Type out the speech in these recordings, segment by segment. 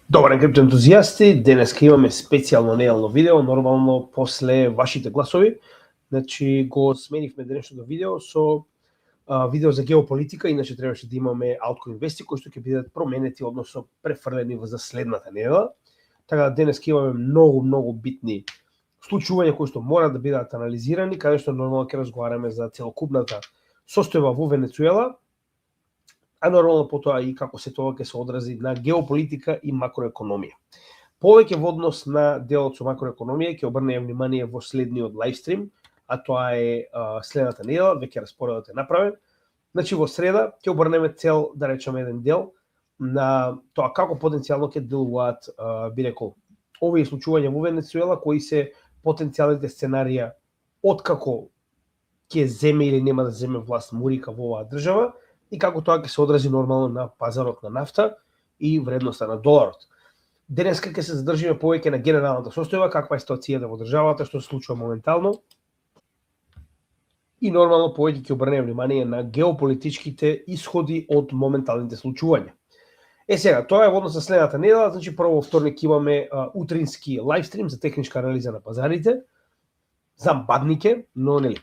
Добар ден, крипто ентузијасти. Денеска имаме специјално неделно видео, нормално после вашите гласови. Значи го сменивме денешното видео со видео за геополитика, иначе требаше да имаме altcoin вести кои што ќе бидат променети, односно префрлени за следната недела. Така да денеска имаме многу битни случувања кои што мора да бидат анализирани, каде што нормално ќе разговараме за целокупната состојба во Венецуела, а нормално потоа и како се тоа ќе се одрази на геополитика и макроекономија. Повеќе во однос на делот со макроекономија ќе обрнеме внимание во следниот лайвстрим, а тоа е следната недела, веќе распоредот е направен. Значи во среда ќе обрнеме цел, да речеме, еден дел на тоа како потенцијално ќе делуваат, би рекол, овие случувања во Венецуела, кои се потенцијалните сценарија откако ќе земе или нема да земе власт Мурика во оваа држава, и како тоа ќе се одрази нормално на пазарот на нафта и вредноста на доларот. Денеска ќе се задржиме повеќе на генералната состојба, каква е ситуацијата во државата, што се случува моментално, и нормално повеќе ќе обрнеме внимание на геополитичките исходи од моменталните случувања. Сега, тоа е во однос на следната недела, значи прво во вторник имаме утрински лайвстрим за техничка анализа на пазарите, за баднике, но нели,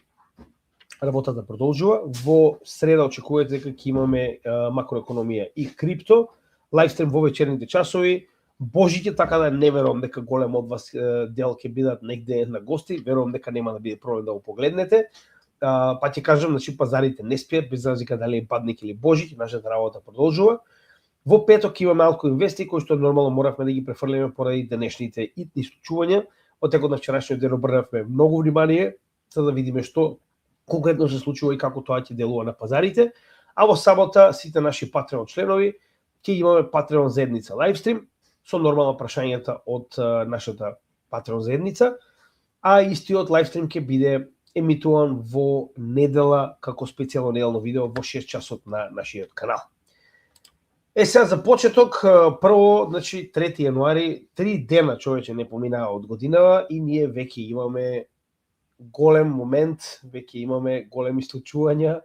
работата продолжува. Во среда очекувате дека ќе имаме макроекономија и крипто, лайвстрим во вечерните часови. Божите, така да не верувам дека голем од вас дел ќе бидат негде на гости, верувам дека нема да биде проблем да го погледнете. Па ќе кажам, значи пазарите не спијат, без разлика дали е бадник или Божик, нашата работа продолжува. Во петок имаме altcoin вести кои што нормално моравме да ги префрлиме поради денешните итни случувања. Од текот на вчерашниот ден обрнавме многу внимание за да видиме што конкретно се случува и како тоа ќе делува на пазарите. А во сабота сите наши Patreon членови ќе имаме Patreon заедница лайвстрим со нормално прашањата од нашата Patreon заедница, а истиот лайвстрим ќе биде емитуван во недела како специјално неделно видео во 6 часот на нашиот канал. Сега за почеток, прво, значи 3 јануари, 3 дена човече не поминаа од годинава и ние веќе имаме голем момент, веќе имаме големи случувања,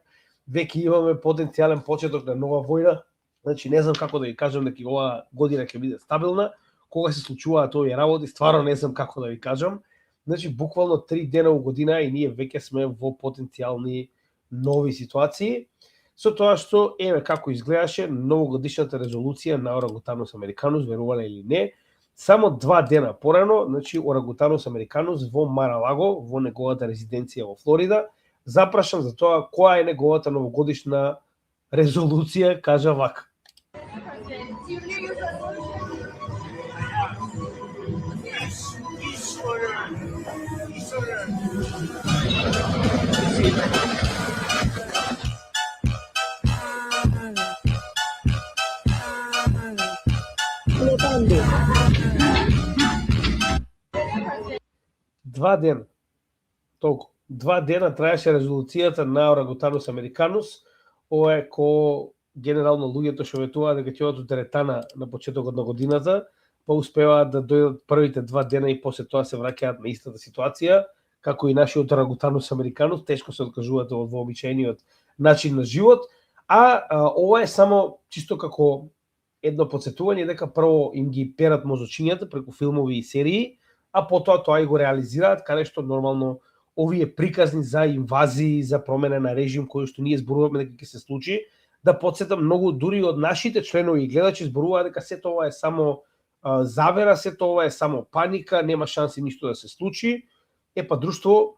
веќе имаме потенцијален почеток на нова војна. Значи не знам како да ви кажам дека оваа година ќе биде стабилна, кога се случуваат овие работи, стварно не знам како да ви кажам. Значи буквално 3 дена во година и ние веќе сме во потенцијални нови ситуации. Со тоа што еве како изгледаше новогодишната резолуција на Орангутанус американус, верувале или не, само 2 дена порано, значи Орангутанус американус во Мар-а-Лаго, во неговата резиденција во Флорида, запрашан за тоа која е неговата новогодишна резолуција, кажа вака. Два дена. Толку. 2 дена траеше резолуцијата на Орангутанус американус. Ова е ко генерално луѓето што ветуваат дека ќе одат од теретана на почетокот на годината, па успеваат да дојдат првите 2 дена и после тоа се враќаат на истата ситуација, како и нашиот Орангутанус американус, тешко се откажуваат од вообичаениот начин на живот, а ова е само чисто како едно подсетување дека прво им ги перат мозочињата преку филмови и серии, а потоа тоа и го реализираат, каде што нормално овие приказни за инвазии, за промена на режим кои што ние зборуваме дека ќе се случи, да подсетам многу дури од нашите членови и гледачи зборуваат дека се тоа е само завера, се тоа е само паника, нема шанси ништо да се случи. Па друштво,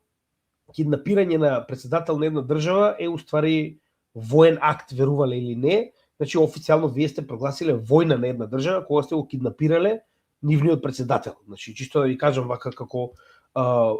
киднапирање на претседател на една држава е уствари воен акт, верувале или не. Значи официјално вие сте прогласиле војна на една држава кога сте го киднапирале нивниот претседател. Значи чисто да ви кажам вака како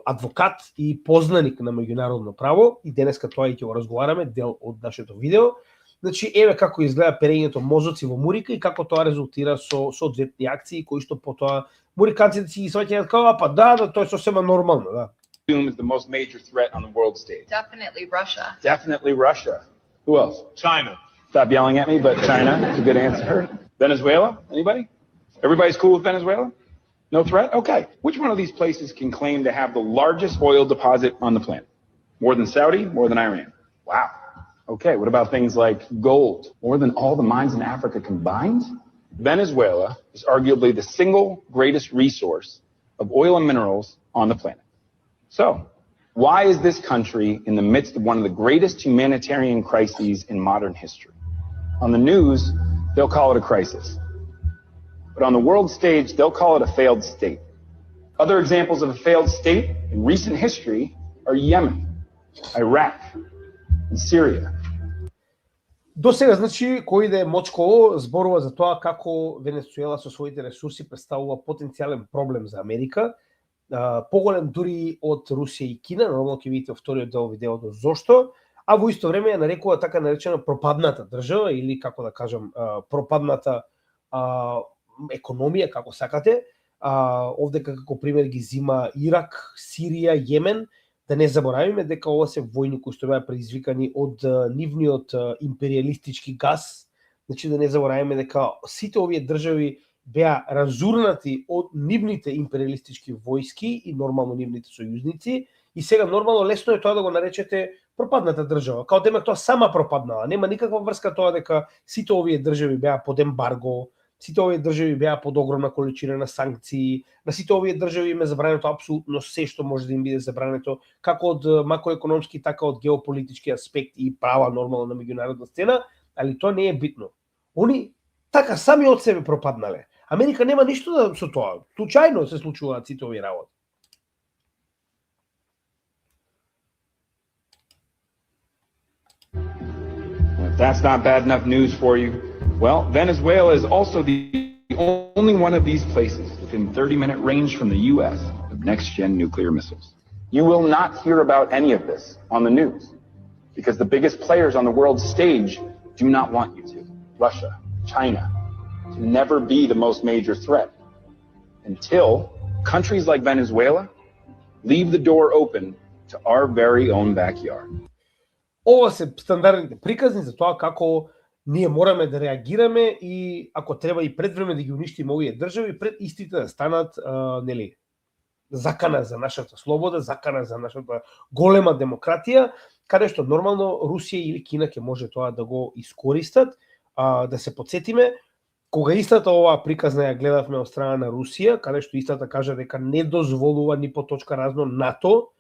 адвокат и познаник на меѓународно право, и денеска тоа и ќе го разговараме, дел од нашето видео. Значи еве како изгледа перењето мозоци во Мурика и како тоа резултира со соодветни акции кои што потоа муриканците си ги сваќаат како па да, тоа е сосема нормално, да. Is the most major threat on the world stage. Definitely Russia. Definitely Russia. Who else? China. Stop yelling at me, but China is a good answer. Venezuela? Anybody? Everybody's cool with Venezuela? No threat? Okay. Which one of these places can claim to have the largest oil deposit on the planet? More than Saudi? More than Iran? Wow. Okay, what about things like gold? More than all the mines in Africa combined? Venezuela is arguably the single greatest resource of oil and minerals on the planet. So, why is this country in the midst of one of the greatest humanitarian crises in modern history? On the news, they'll call it a crisis. But on the world stage, they'll call it a failed state. Other examples of a failed state in recent history are Yemen, Iraq, and Syria. До сега, значи, кој да е мочково зборува за тоа како Венецуела со своите ресурси представува потенцијален проблем за Америка, поголем дури од Русија и Кина, нормално ќе видите во вториот дел видеото зошто, а во исто време ја нарекува така наречена пропадната држава или како да кажам пропадната економија, како сакате. Овде како пример ги зима Ирак, Сирија, Јемен. Да не заборавиме дека ова се војни кои што беа предизвикани од нивниот империалистички газ. Значи да не заборавиме дека сите овие држави беа разурнати од нивните империалистички војски и нормално нивните сојузници и сега нормално лесно е тоа да го наречете пропадната држава. Као демек тоа сама пропаднала. Нема никаква врска тоа дека сите овие држави беа под ембарго, сите овие држави беа под огромна количина на санкции, на сите овие држави им е забрането апсолутно се што може да им биде забрането, како од макроекономски, така од геополитички аспекти и права нормално на меѓународна сцена, али тоа не е битно. Они така сами од себе пропаднале. Америка нема ништо да со тоа. Случајно се случуваат сите овие работи. If that's not bad enough news for you, well, Venezuela is also the only one of these places within 30-minute range from the U.S. of next-gen nuclear missiles. You will not hear about any of this on the news because the biggest players on the world stage do not want you to. Russia, China, to never be the most major threat until countries like Venezuela leave the door open to our very own backyard. Ова се стандардните приказни за тоа како ние мораме да реагираме и ако треба и пред време да ги уништиме овие држави, пред истите да станат нели закана за нашата слобода, закана за нашата голема демократија, каде што нормално Русија или Кина ќе може тоа да го искористат. Да се подсетиме, кога истата оваа приказна ја гледавме од страна на Русија, каде што истата кажа дека не дозволува ни по точка разно НАТО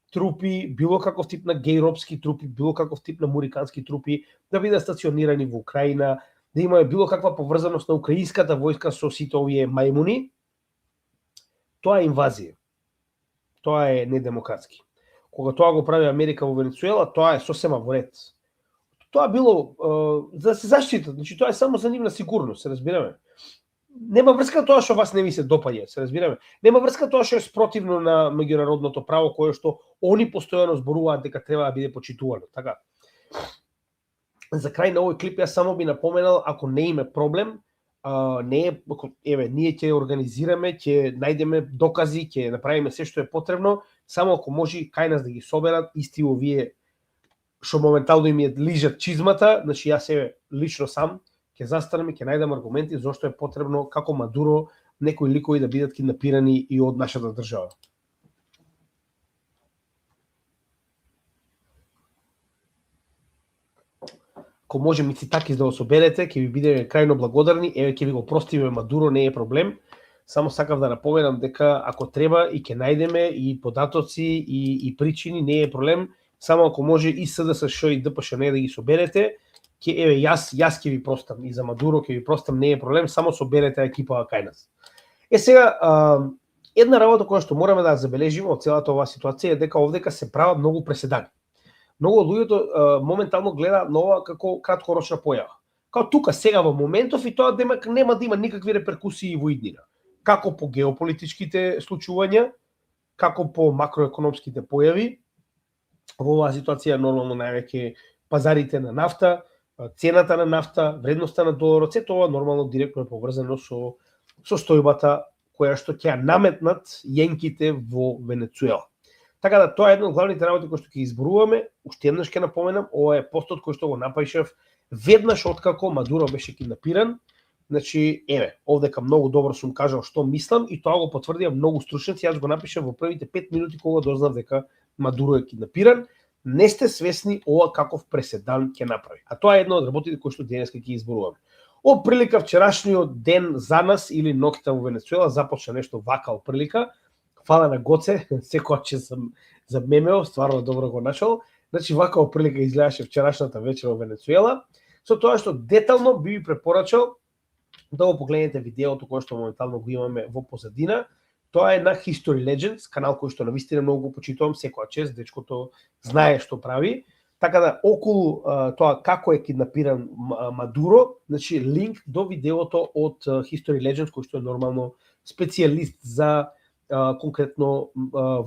трупи, било каков тип на гејропски трупи, било каков тип на мурикански трупи да бидат стационирани во Украина, да има било каква поврзаност на украинската војска со сите овие мајмуни, тоа е инвазија. Тоа е недемократски. Кога тоа го прави Америка во Венецуела, тоа е сосема во ред. Тоа било за да се заштитат, значи тоа е само за нивна сигурност, се разбираме. Нема врска тоа што вас не ви се допаѓа, се разбираме. Нема врска тоа што е спротивно на меѓународното право кое што они постојано зборуваат дека треба да биде почитувано, така. За крај на овој клип јас само би напоменал, ако не има проблем, ние ќе организираме, ќе најдеме докази, ќе направиме се што е потребно, само ако може кај нас да ги соберат исти овие што моментално им ја лижат чизмата, значи јас себе лично сам ќе застанеме, ќе најдам аргументи зошто е потребно како Мадуро некои ликови да бидат киднапирани и од нашата држава. Ако може Мицитакис да го соберете, ќе ви бидеме крајно благодарни, еве ќе ви го простиме Мадуро, не е проблем. Само сакав да напоменам дека ако треба и ќе најдеме и податоци и причини, не е проблем, само ако може и СДСШ и ДПШН да ги соберете, јас ќе ви простам и за Мадуро ќе ви простам, не е проблем, само соберете екипа кај нас. Сега, една работа која што мораме да забележиме од целата оваа ситуација е дека овдека се прават многу преседани. Многу од луѓето моментално гледа на ова како краткорочна појава. Као тука сега во моментов и тоа демек нема да има никакви реперкусии во иднина. Како по геополитичките случувања, како по макроекономските појави. Во оваа ситуација нормално највеќе пазарите на нафта, цената на нафта, вредноста на доларот, се тоа нормално директно е поврзано со состојбата која што ќе наметнат јенките во Венецуела. Така да тоа е една од главните работи кои што ќе изборуваме. Уште еднаш ќе напоменам, ова е постот кој што го напишав веднаш откако Мадуро беше киднапиран. Значи, овдека многу добро сум кажал што мислам и тоа го потврдија многу стручници. Јас го напишав во првите 5 минути кога дознав дека Мадуро е киднапиран. Не сте свесни ова каков преседан ќе направи. А тоа е една од работите кои што денеска ќе изборуваме. Од прилика вчерашниот ден за нас или ноќта во Венецуела започна нешто вака од прилика. Фала на Гоце, секој че сам замемео, стварно добро го нашол. Значи вака од прилика изгледаше вчерашната вечер во Венецуела. Со тоа што детално би ви препорачал да го погледнете видеото кое што моментално го имаме во позадина. Тоа е на History Legends, канал кој што навистина многу го почитувам, секоја чест, дечкото знае што прави. Така да, околу тоа како е киднапиран Мадуро, значи линк до видеото од History Legends, кој што е нормално специјалист за конкретно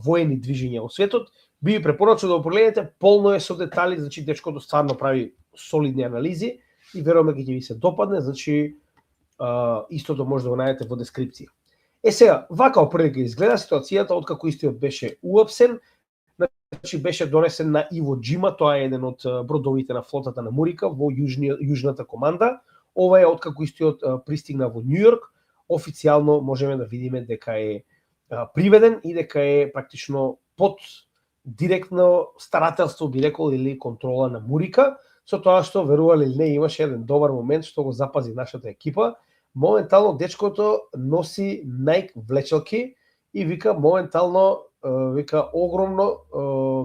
воени движења во светот, би ви препорачал да го погледнете, полно е со детали, значи дечкото стварно прави солидни анализи и веруваме ќе ви се допадне, значи истото може да го најдете во дескрипција. Сега, вака оприлика изгледа ситуацијата откако истиот беше уапсен, значи беше донесен на Иво Џима, тоа е еден од бродовите на флотата на Мурика во јужната команда. Ова е откако истиот пристигна во Њујорк, официјално можеме да видиме дека е приведен и дека е практично под директно старателство, би рекол, или контрола на Мурика, со тоа што, верували или не, имаше еден добар момент што го запази нашата екипа. Моментално дечкото носи Nike влечалки и вика моментално вика огромно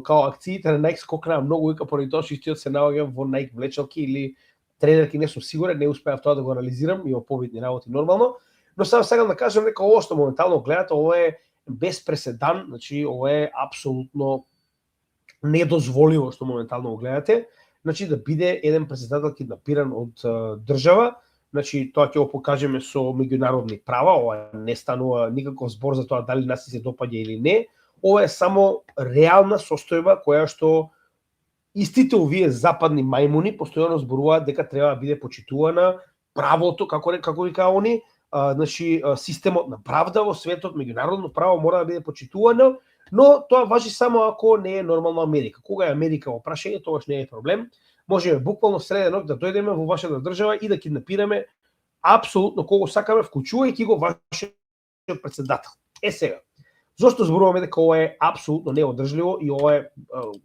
као акциите на Nike скокнаа многу, вика поради тоа што истиот се наоѓа во Nike влечалки или тренерки, не сум сигурен, не успеав тоа да го анализирам, има побитни работи нормално, но само сакам да кажам дека ова што моментално гледате, ова е без преседан, значи ова е апсолутно недозволиво што моментално го гледате, значи да биде еден претседател киднапиран од држава. Значи, тоа ќе го покажеме со меѓународни права, ова не станува никаков збор за тоа дали нас се допаѓа или не. Ова е само реална состојба која што истите овие западни мајмуни постојано зборуваат дека треба да биде почитувана правото, како вика они, значи системот на правда во светот, меѓународно право мора да биде почитувано, но тоа важи само ако не е нормално Америка. Кога е Америка во прашање, тогаш не е проблем. Можеме буквално среде ног да дојдеме во вашата држава и да киднапираме апсолутно кого сакаме, вклучувајќи го вашиот претседател. Сега, зошто зборуваме дека ова е апсолутно неодржливо и ова е,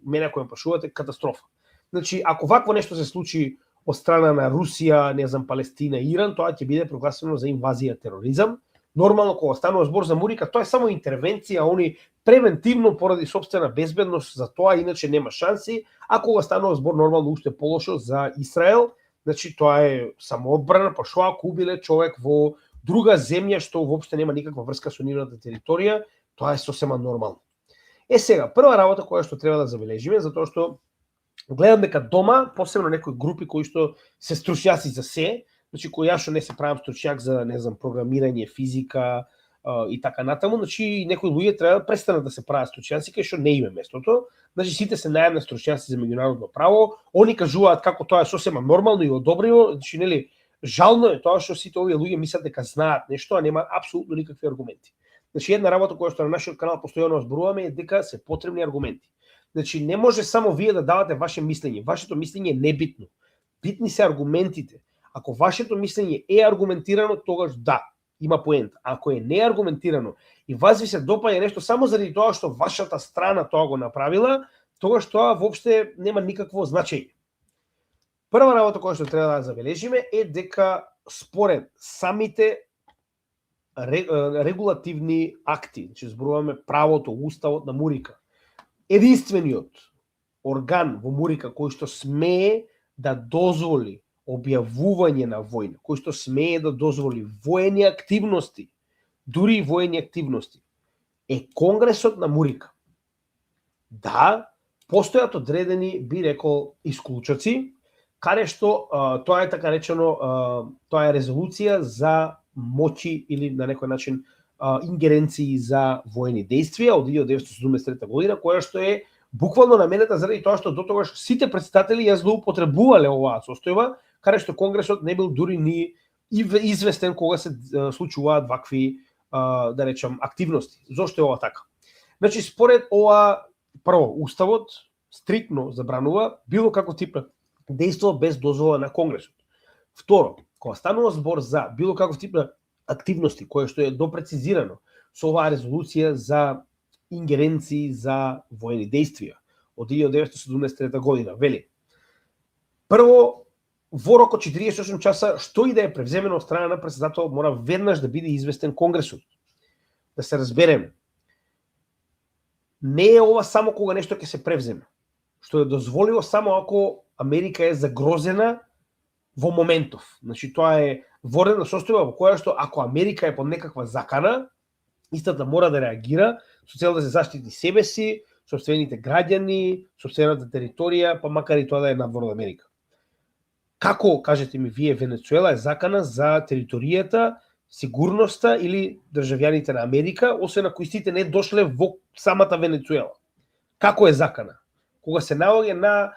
мене кој ме прашувате, катастрофа. Значи, ако вакво нешто се случи од страна на Русија, не знам, Палестина и Иран, тоа ќе биде прогласено за инвазија, тероризам. Нормално, кога станува збор за Мурика, тоа е само интервенција, они превентивно поради собствена безбедност, за тоа иначе нема шанси, а кога станува збор нормално уште полошо за Израел, значи тоа е самоодбрана, па што ако убиле човек во друга земја што воопште нема никаква врска со нивната територија, тоа е сосема нормално. Сега, прва работа која што треба да забележиме, затоа што гледам дека дома, посебно некои групи кои што се стручњаци за се, значи кој јас што не се правам стручњак за, не знам, програмирање, физика и така натаму, значи некои луѓе треба да престанат да се прават стручњаци кај што не име местото. Значи сите се најавни стручњаци за меѓународно право, они кажуваат како тоа е сосема нормално и одобриво, значи нели жално е тоа што сите овие луѓе мислат дека знаат нешто, а нема апсолутно никакви аргументи. Значи една работа која што на нашиот канал постојано зборуваме е дека се потребни аргументи. Значи не може само вие да давате ваше мислење, вашето мислење е небитно. Битни се аргументите. Ако вашето мислење е аргументирано, тогаш да, има поента. Ако е неаргументирано и вас ви се допаѓа нешто само заради тоа што вашата страна тоа го направила, тогаш тоа воопште нема никакво значење. Прва работа која што треба да забележиме е дека според самите регулативни акти, значи зборуваме правото, уставот на Мурика, единствениот орган во Мурика кој што смее да дозволи објавување на војна, кој што смее да дозволи воени активности, дури и воени активности, е Конгресот на Мурика. Да, постојат одредени, би рекол, исклучоци, каде што тоа е така речено, тоа е резолуција за моќи или на некој начин ингеренции за воени действија од 1973 година, која што е буквално наменета заради тоа што дотогаш сите претседатели ја злоупотребувале оваа состојба, каде што Конгресот не бил дури ни известен кога се случуваат вакви, да речам, активности. Зошто е ова така? Значи, според ова, прво, уставот стриктно забранува било како тип дејство без дозвола на Конгресот. Второ, кога станува збор за било каков тип на активности, кое што е допрецизирано со оваа резолуција за ингеренции за воени действија од 1973 година, вели: прво, во рок од 48 часа, што и да е превземено од страна на председател, мора веднаш да биде известен Конгресот. Да се разбереме. Не е ова само кога нешто ќе се превземе, што е дозволиво само ако Америка е загрозена во моментов. Значи, тоа е ворена состојба во која што ако Америка е под некаква закана, истата мора да реагира со цел да се заштити себе си, собствените граѓани, собствената територија, па макар и тоа да е надвор од Америка. Како, кажете ми вие, Венецуела е закана за територијата, сигурноста или државјаните на Америка, освен ако истите не дошле во самата Венецуела? Како е закана? Кога се наоѓа на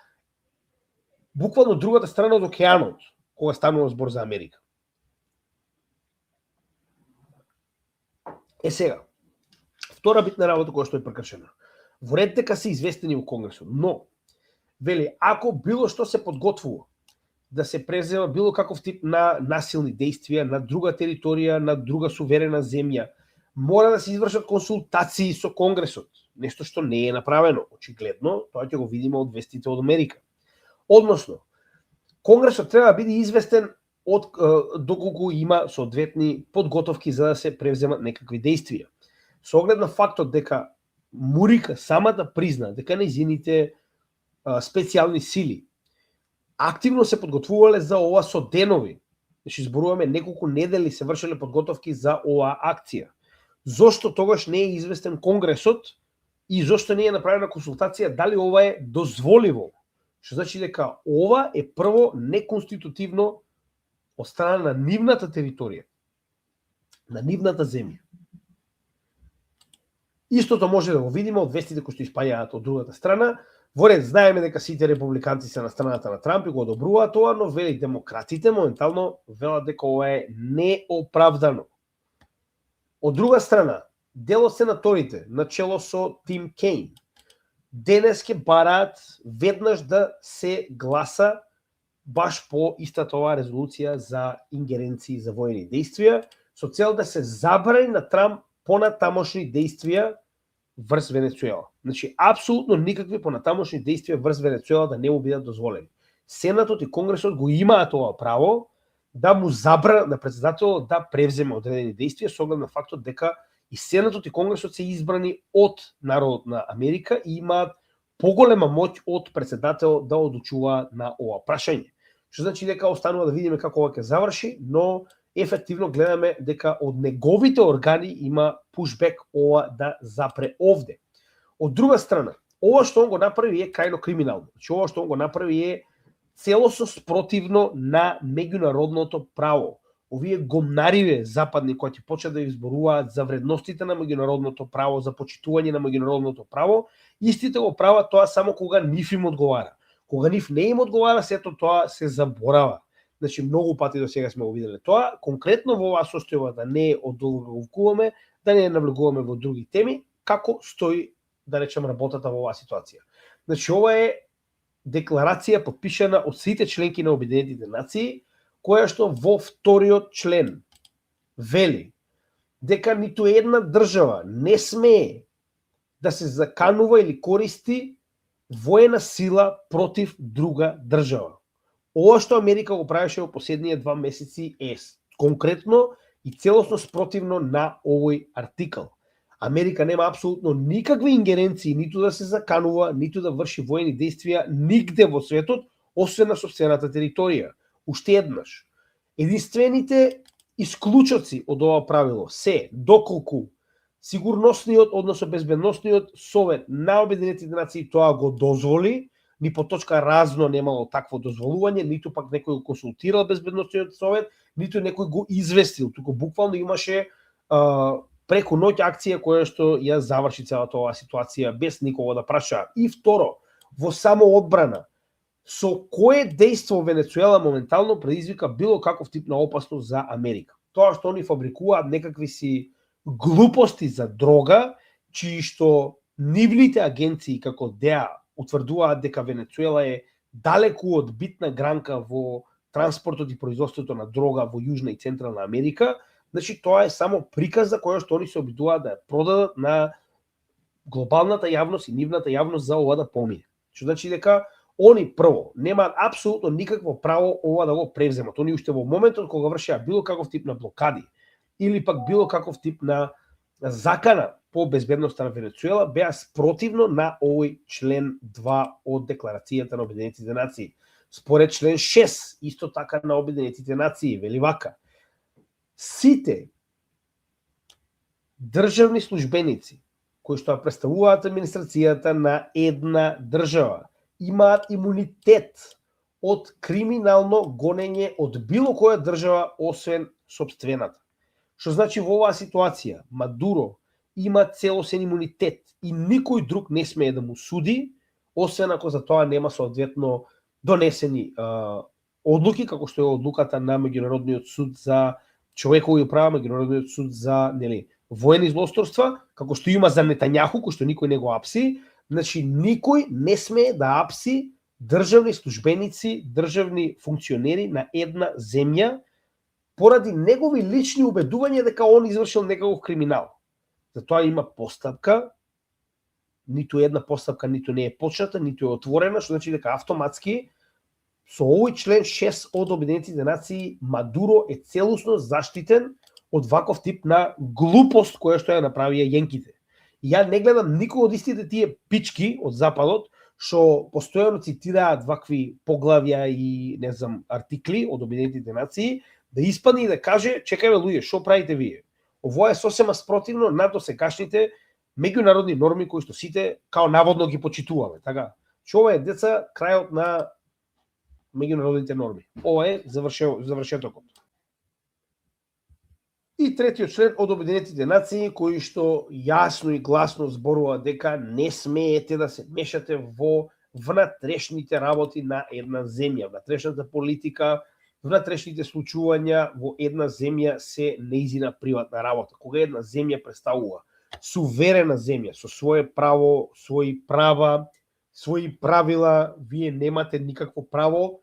буквално другата страна од океанот, кога станува збор за Америка. Сега, втора битна работа која што е прекршена. Во ред дека се известени во Конгресот, но, вели, ако било што се подготвува да се презема било каков тип на насилни действија на друга територија, на друга суверена земја, мора да се извршат консултации со Конгресот. Нешто што не е направено. Очигледно, тоа ќе го видиме од вестите од Америка. Односно, Конгресот треба да биде известен од доколку има соодветни подготовки за да се превземат некакви действија. Со оглед на фактот дека Мурика самата призна дека нејзините специјални сили активно се подготвувале за ова со денови. Значи, зборуваме неколку недели се вршеле подготовки за оваа акција. Зошто тогаш не е известен Конгресот и зошто не е направена консултација дали ова е дозволиво? Што значи дека ова е прво неконститутивно од страна на нивната територија, на нивната земја. Истото може да го видиме од вестите кои што испаѓаат од другата страна. Во ред, знаеме дека сите републиканци се на страната на Трамп и го одобруваат тоа, но вели демократите моментално велат дека ова е неоправдано. Од друга страна, дел од сенаторите, начело со Тим Кейн, денес ќе бараат веднаш да се гласа баш по истата оваа резолуција за ингеренции за воени действија, со цел да се забрани на Трамп понатамошни действија врз Венецуела. Значи, апсолутно никакви понатамошни действија врз Венецуела да не му бидат дозволени. Сенатот и Конгресот го имаат ова право да му забрана на председателот да превземе одредени действија со оглед на фактот дека и Сенатот и Конгресот се избрани од народот на Америка и имаат поголема моќ од председател да одлучува на ова прашање. Што значи дека останува да видиме како ова ќе заврши, но ефективно гледаме дека од неговите органи има пушбек ова да запре овде. Од друга страна, ова што он го направи е крајно криминално. Значи, ова што он го направи е целосно спротивно на меѓународното право. Овие гомнариве западни кои ќе почнат да изборуваат за вредностите на меѓународното право, за почитување на меѓународното право, истите го прават тоа само кога нив им одговара. Кога нив не им одговара, сето тоа се заборава. Значи, многу пати до сега сме го виделе тоа. Конкретно во оваа состојба да не одолговкуваме, да не навлегуваме во други теми, како стои, да речем, работата во оваа ситуација. Значи, ова е декларација подпишана од сите членки на Обединетите нации, која што во вториот член вели дека ниту една држава не смее да се заканува или користи воена сила против друга држава. Ова што Америка го правеше во последнија 2 месеци е конкретно и целосно спротивно на овој артикл. Америка нема апсолутно никакви ингеренции ниту да се заканува, ниту да врши воени действија нигде во светот, освен на сопствената територија. Уште еднаш, единствените исклучоци од ова правило се доколку сигурносниот, односно безбедносниот совет на Обединетите нации тоа го дозволи, ни по точка разно немало такво дозволување, ниту пак некој го консултирал безбедносниот совет, ниту некој го известил, туку буквално имаше преку ноќ акција која што ја заврши целата оваа ситуација без никого да праша. И второ, во самоодбрана, со кое дејство Венецуела моментално предизвика било каков тип на опасност за Америка. Тоа што они фабрикуваат некакви си глупости за дрога, чии што нивните агенции како ДЕА утврдуваат дека Венецуела е далеку од битна гранка во транспортот и производството на дрога во Јужна и Централна Америка. Значи, тоа е само приказа која што они се обидуваат да ја продадат на глобалната јавност и нивната јавност за ова да помине. Што значи дека Они прво немаат апсолутно никакво право ова да го превземат. Они уште во моментот кога вршеа било каков тип на блокади или пак било каков тип на закана по безбедноста на Венецуела беа спротивно на овој член 2 од Декларацијата на Обединетите нации. Според член 6 исто така на Обединетите нации вели вака: сите државни службеници кои што представуваат администрацијата на една држава имаат имунитет од криминално гонење од било која држава освен сопствената. Што значи во оваа ситуација Мадуро има целосен имунитет и никој друг не смее да му суди, освен ако за тоа нема соодветно донесени одлуки, како што е одлуката на Меѓународниот суд за човекови права, Меѓународниот суд за воени злосторства, како што има за Нетањаху, кој што никој не го апси. Значи, никој не смее да апси државни службеници, државни функционери на една земја поради негови лични убедувања дека он извршил некаков криминал. Затоа има постапка, ниту една постапка ниту не е почната, ниту е отворена, што значи дека автоматски со овој член 6 од Обединетите нации Мадуро е целосно заштитен од ваков тип на глупост која што ја направија јенките. Ја не гледам никој од истите тие пички од Западот што постојано цитираат вакви поглавја и не знам артикли од Обединетите нации, да испадне и да каже: чекајте луѓе, што правите вие? Ово е сосема спротивно на досегашните меѓународни норми кои што сите као наводно ги почитуваме, така? Што ова е, деца, крајот на меѓународните норми. Ова е завршетокот. И третиот член од Обединетите нации кој што јасно и гласно зборува дека не смеете да се мешате во внатрешните работи на една земја, внатрешната политика, внатрешните случувања во една земја се неизина приватна работа. Кога една земја представува суверена земја со свое право, своји права, своји правила, вие немате никакво право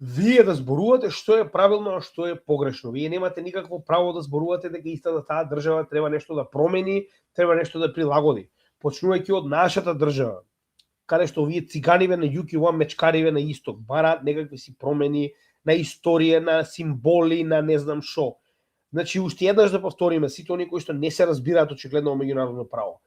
вие да зборувате што е правилно, а што е погрешно. Вие немате никакво право да зборувате дека истата таа држава треба нешто да промени, треба нешто да прилагоди. Почнувајќи од нашата држава, каде што овие циганиве на југ и ова мечкариве на исток бараат некакви си промени на историја, на символи, на не знам шо. Значи, уште еднаш да повториме, сите оние кои што не се разбираат очигледно во меѓународно право.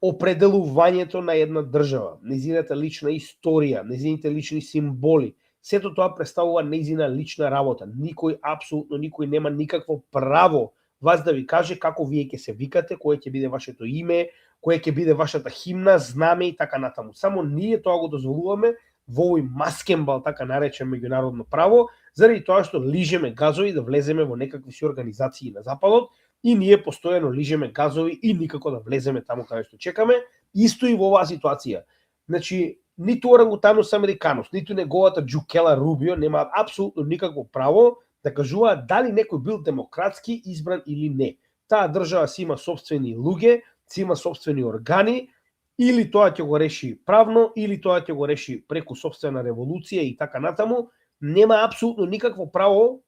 Определувањето на една држава, нејзината лична историја, нејзините лични символи, сето тоа представува нејзина лична работа. Никој, апсолутно никој нема никакво право вас да ви каже како вие ќе се викате, кое ќе биде вашето име, кое ќе биде вашата химна, знаме и така натаму. Само ние тоа го дозволуваме во овој маскембал, така наречен меѓународно право, заради тоа што лижеме газови да влеземе во некакви си организации на Западот и ние постојано лижеме газови и никако да влеземе таму каде што чекаме, исто и во оваа ситуација. Значи, ниту орангутанус американус, ниту неговата Джукела Рубио немаат апсолутно никакво право да кажуваат дали некој бил демократски избран или не. Таа држава си има собствени луѓе, си има собствени органи, или тоа ќе го реши правно, или тоа ќе го реши преку собствена револуција и така натаму. Нема апсолутно никакво право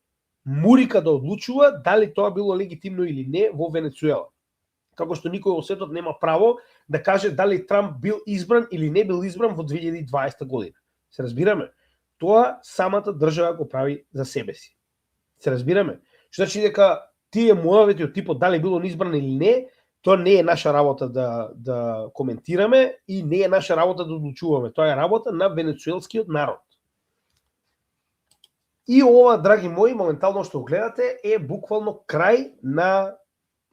Мурика да одлучува дали тоа било легитимно или не во Венецуела. Како што никој во светот нема право да каже дали Трамп бил избран или не бил избран во 2020 година. Се разбираме? Тоа самата држава го прави за себе си. Се разбираме? Што значи дека тие муавети од типот дали бил он избран или не, тоа не е наша работа да коментираме и не е наша работа да одлучуваме. Тоа е работа на венецуелскиот народ. И ова, драги мои, моментално што гледате е буквално крај на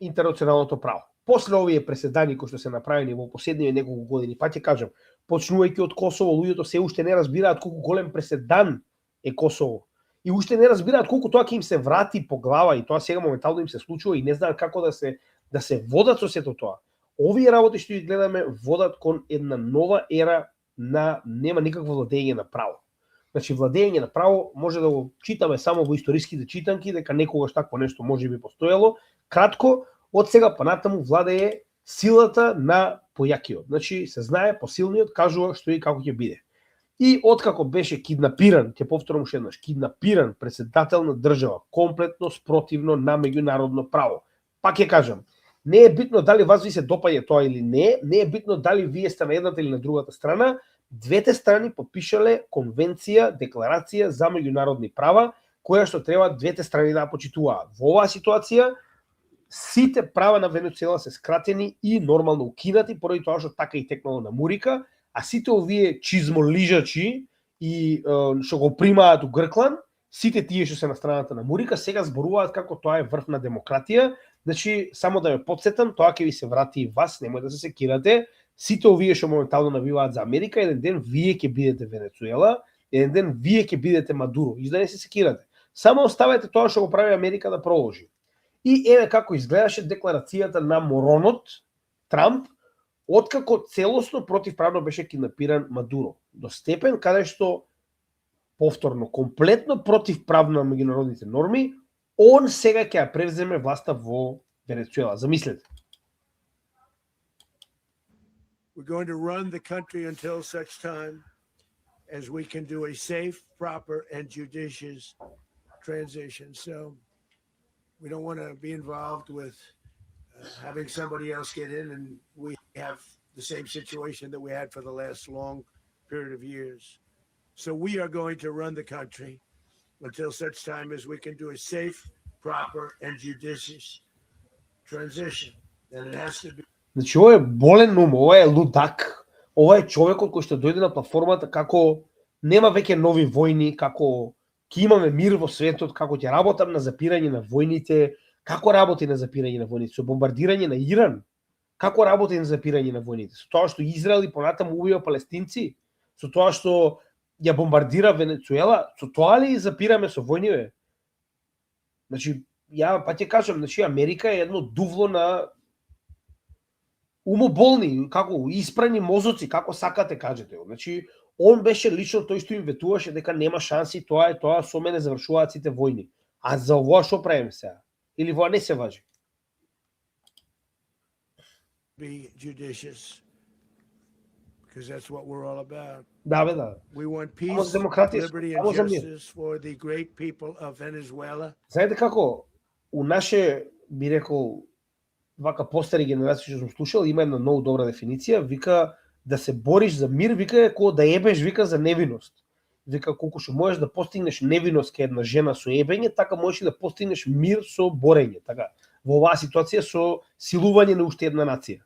интернационалното право. После овие преседани кои што се направени во последниве неколку години, па ќе кажам, почнувајќи од Косово, луѓето се уште не разбираат колку голем преседан е Косово. И уште не разбираат колку тоа ќе им се врати по глава и тоа сега моментално им се случува и не знаат како да се водат со сето тоа. Овие работи што ги гледаме водат кон една нова ера на нема никакво владење на право. Значи, владење на право може да го читаме само во историските читанки, дека некогаш такво нешто може би постоело. Кратко, од сега па натаму владее силата на појакиот. Значи, се знае, посилниот кажува што и како ќе биде. И откако беше киднапиран, ќе повторам уште еднаш, киднапиран председател на држава, комплетно спротивно на меѓународно право. Пак ќе кажам, не е битно дали вас ви се допаѓа тоа или не е битно дали вие сте на едната или на другата страна, двете страни подпишале конвенција, декларација за меѓународни права, која што треба двете страни да почитуваат. Во оваа ситуација, сите права на Венецуела се скратени и нормално укинати, поради тоа што така и текнало на Мурика, а сите овие чизмолижачи и што го примаат у Грклан, сите тие што се на страната на Мурика, сега зборуваат како тоа е врв на демократија. Значи, само да ме подсетам, тоа ќе ви се врати и вас, немој да се секирате. Сите овие што моментално навиваат за Америка, еден ден вие ќе бидете Венецуела, еден ден вие ќе бидете Мадуро, и да не се секирате. Само оставете тоа што го прави Америка да проложи. И еве како изгледаше декларацијата на моронот Трамп, откако целосно противправно беше киднапиран Мадуро. До степен каде што повторно, комплетно противправно на меѓународните норми, он сега ќе ја превземе власта во Венецуела. Замислете. We're going to run the country until such time as we can do a safe, proper, and judicious transition. So we don't want to be involved with having somebody else get in, and we have the same situation that we had for the last long period of years. So we are going to run the country until such time as we can do a safe, proper, and judicious transition. And it has to be. Значи, ова е болен ум, ова е лудак, ова е човекот кој што дојде на платформата како нема веќе нови војни, како ќе имаме мир во светот, како ќе работам на запирање на војните, како работи на запирање на војните, со бомбардирање на Иран, како работи на запирање на војните, со тоа што Израел и понатаму убива палестинци, со тоа што ја бомбардира Венецуела, со тоа ли запираме со војни, бе? Значи, ја па ќе кажам, значи Америка е едно дувло на умоболни, како испрани мозоци, како сакате кажете. Значи, он беше лично тој што им ветуваше дека нема шанси, тоа е тоа, со мене завршуваат сите војни. А за ова што правиме сега? Или во не се важи? Be judicious, because that's what we're all about. Да, бе, да. We want peace, liberty, and justice for the great people of Venezuela. Знаете како, у наше, би рекол, вака постари генерации што сум слушал, има една многу добра дефиниција, вика да се бориш за мир, вика е како да ебеш, вика за невиност. Вика колку што можеш да постигнеш невиност кај една жена со ебење, така можеш и да постигнеш мир со борење, така. Во оваа ситуација со силување на уште една нација.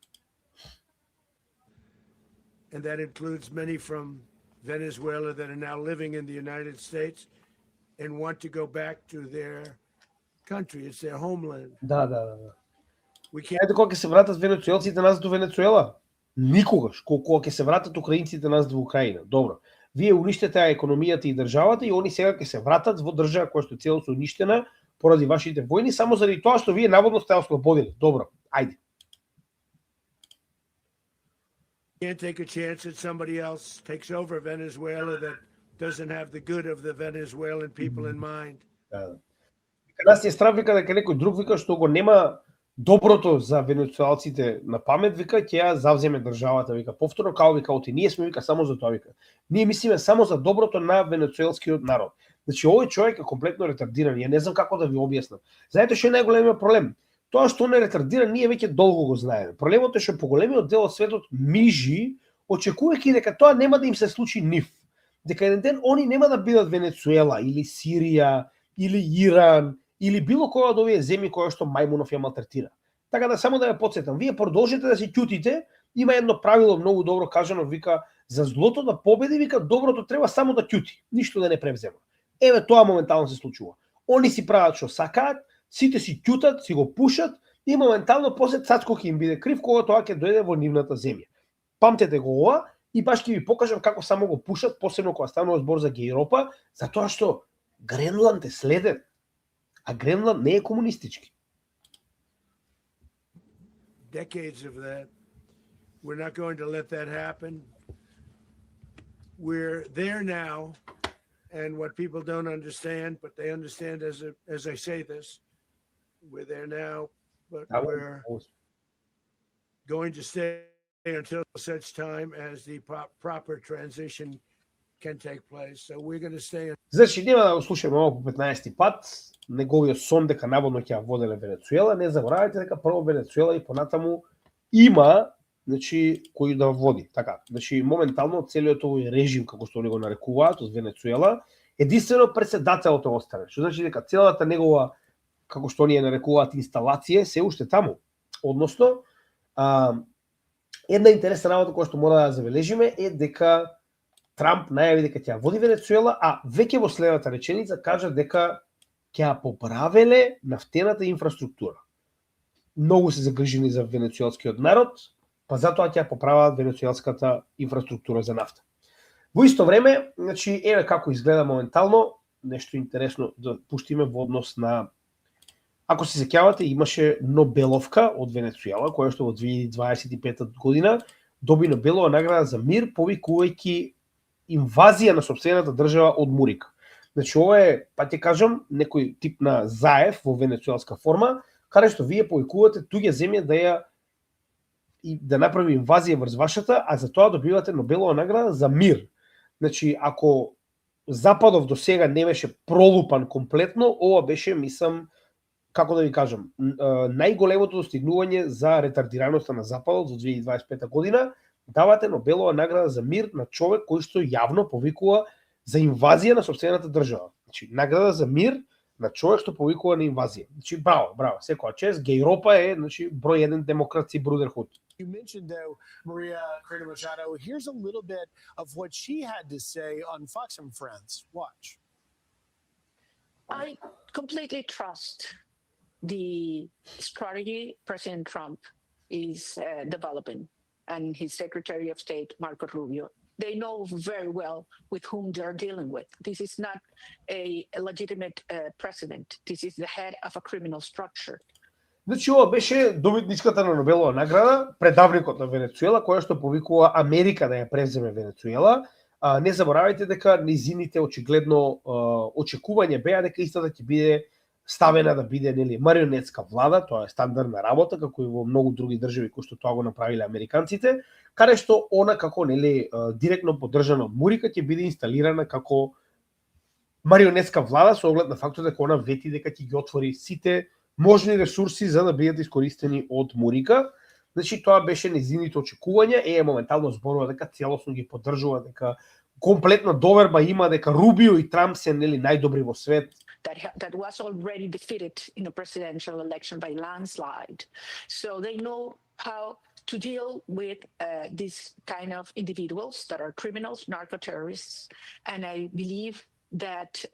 And that includes many from Venezuela that are now living in the United States and want to go back to their country. It's their homeland. Да. We can't. Ето кога ќе се вратат венецуелците назад до Венецуела? Никогаш. Кога ќе се вратат украинците назад во Украина? Добро. Вие уништете економијата и државата и они сега ќе се вратат во држава која што е целосно уништена поради вашите војни, само заради тоа што вие наводно сте ослободили. Добро, ајде. Can't take a chance that somebody else takes over Venezuela that doesn't have the good of the Venezuelan people in mind. Нас е страх, вика, дека некој друг, вика, што го нема доброто за венецуелците на памет, вика, ќе ја завземе државата, вика, повторно, као вика, оти ние сме, вика, само за тоа, вика. Ние мислиме само за доброто на венецуелскиот народ. Значи, овој човек е комплетно ретардиран, ја не знам како да ви објаснам. Знаете што е најголемиот проблем? Тоа што он е ретардиран, ние веќе долго го знаеме. Проблемот е што поголемиот дел од светот мижи, очекувајќи дека тоа нема да им се случи нив. Дека еден ден они нема да бидат Венецуела или Сирија или Иран или било која од овие земји која што мајмунов ја малтретира. Така да само да ја потсетам, вие продолжите да се ќутите, има едно правило многу добро кажано, вика, за злото да победи, вика, доброто треба само да ќути, ништо да не превзема. Еве тоа моментално се случува. Они си прават што сакаат, сите си ќутат, си го пушат и моментално после цацко ќе им биде крив кога тоа ќе дојде во нивната земја. Памтете го ова и баш ќе ви покажам како само го пушат, посебно кога станува збор за Гејропа, затоа што Гренланд е следен, а Гренланд не е комунистички. Decades of that. We're not going to let that happen. We're there now, and what people don't understand, but they understand as I say this, we're there now, but we're going to stay until such time as the proper transition can take place. So we're going to stay. Значи, нема да го слушаме ово по 15-ти пат, неговиот сон дека наводно ќе ја воделе Венецуела, не заборавајте дека прво Венецуела и понатаму има значи кој да води. Така, значи моментално целиот овој режим како што они го нарекуваат од Венецуела, единствено председателот е остане. Што значи дека целата негова, како што они ја нарекуваат, инсталација се уште таму. Односно, една интересна работа која што мора да забележиме е дека Трамп најави дека ќе ја води Венецуела, а веќе во следната реченица кажа дека ќе ја поправеле нафтената инфраструктура. Многу се загрижени за венецуелскиот народ, па затоа ќе ја поправат венецуелската инфраструктура за нафта. Во исто време, значи еве како изгледа моментално, нешто интересно да пуштиме во однос на, ако се сеќавате, имаше Нобеловка од Венецуела, која што во 2025 година доби Нобелова награда за мир, повикувајќи инвазија на сопствената држава од Мурика. Значи ова е, па ќе кажам, некој тип на заев во венецуелска форма, каде што вие повикувате туѓа земја да направи инвазија врз вашата, а за тоа добивате Нобелова награда за мир. Значи, ако Западов до сега не беше пролупан комплетно, ова беше, мислам, како да ви кажам, најголемото достигнување за ретардираноста на Западот во 2025 година, давате Нобелова награда за мир на човек кој што јавно повикува за инвазија на сопствената држава. Значи, награда за мир на човек што повикува на инвазија. Значи, браво, секоја чест. Гејропа е, значи, број 1 демократски брудерхуд. You mentioned, though, Maria Corina Machado. Here's a little bit of what she had to say on Fox and Friends. Watch. I completely trust the strategy President Trump is developing and his Secretary of State, Marco Rubio. They know very well with whom they're dealing with. This is not a legitimate president. This is the head of a criminal structure. Значи, ова беше добитничката на Нобелова награда, предавникот на Венецуела, која што повикува Америка да ја преземе Венецуела. Не заборавајте дека низините очигледно очекување беа дека истата ќе биде ставена да биде, нели, марионетска влада, тоа е стандардна работа, како и во многу други држави кои што тоа го направиле американците, каде што она како, нели, директно поддржана од Мурика ќе биде инсталирана како марионетска влада со оглед на фактот дека она вети дека ќе ги отвори сите можни ресурси за да бидат искористени од Мурика. Значи, тоа беше незините очекувања, моментално зборува дека целосно ги поддржува, дека комплетна доверба има, дека Рубио и Трамп се, нели, најдобри во свет. That was already defeated in a presidential election by landslide. So they know how to deal with these kind of individuals that are criminals, narco-terrorists, and I believe that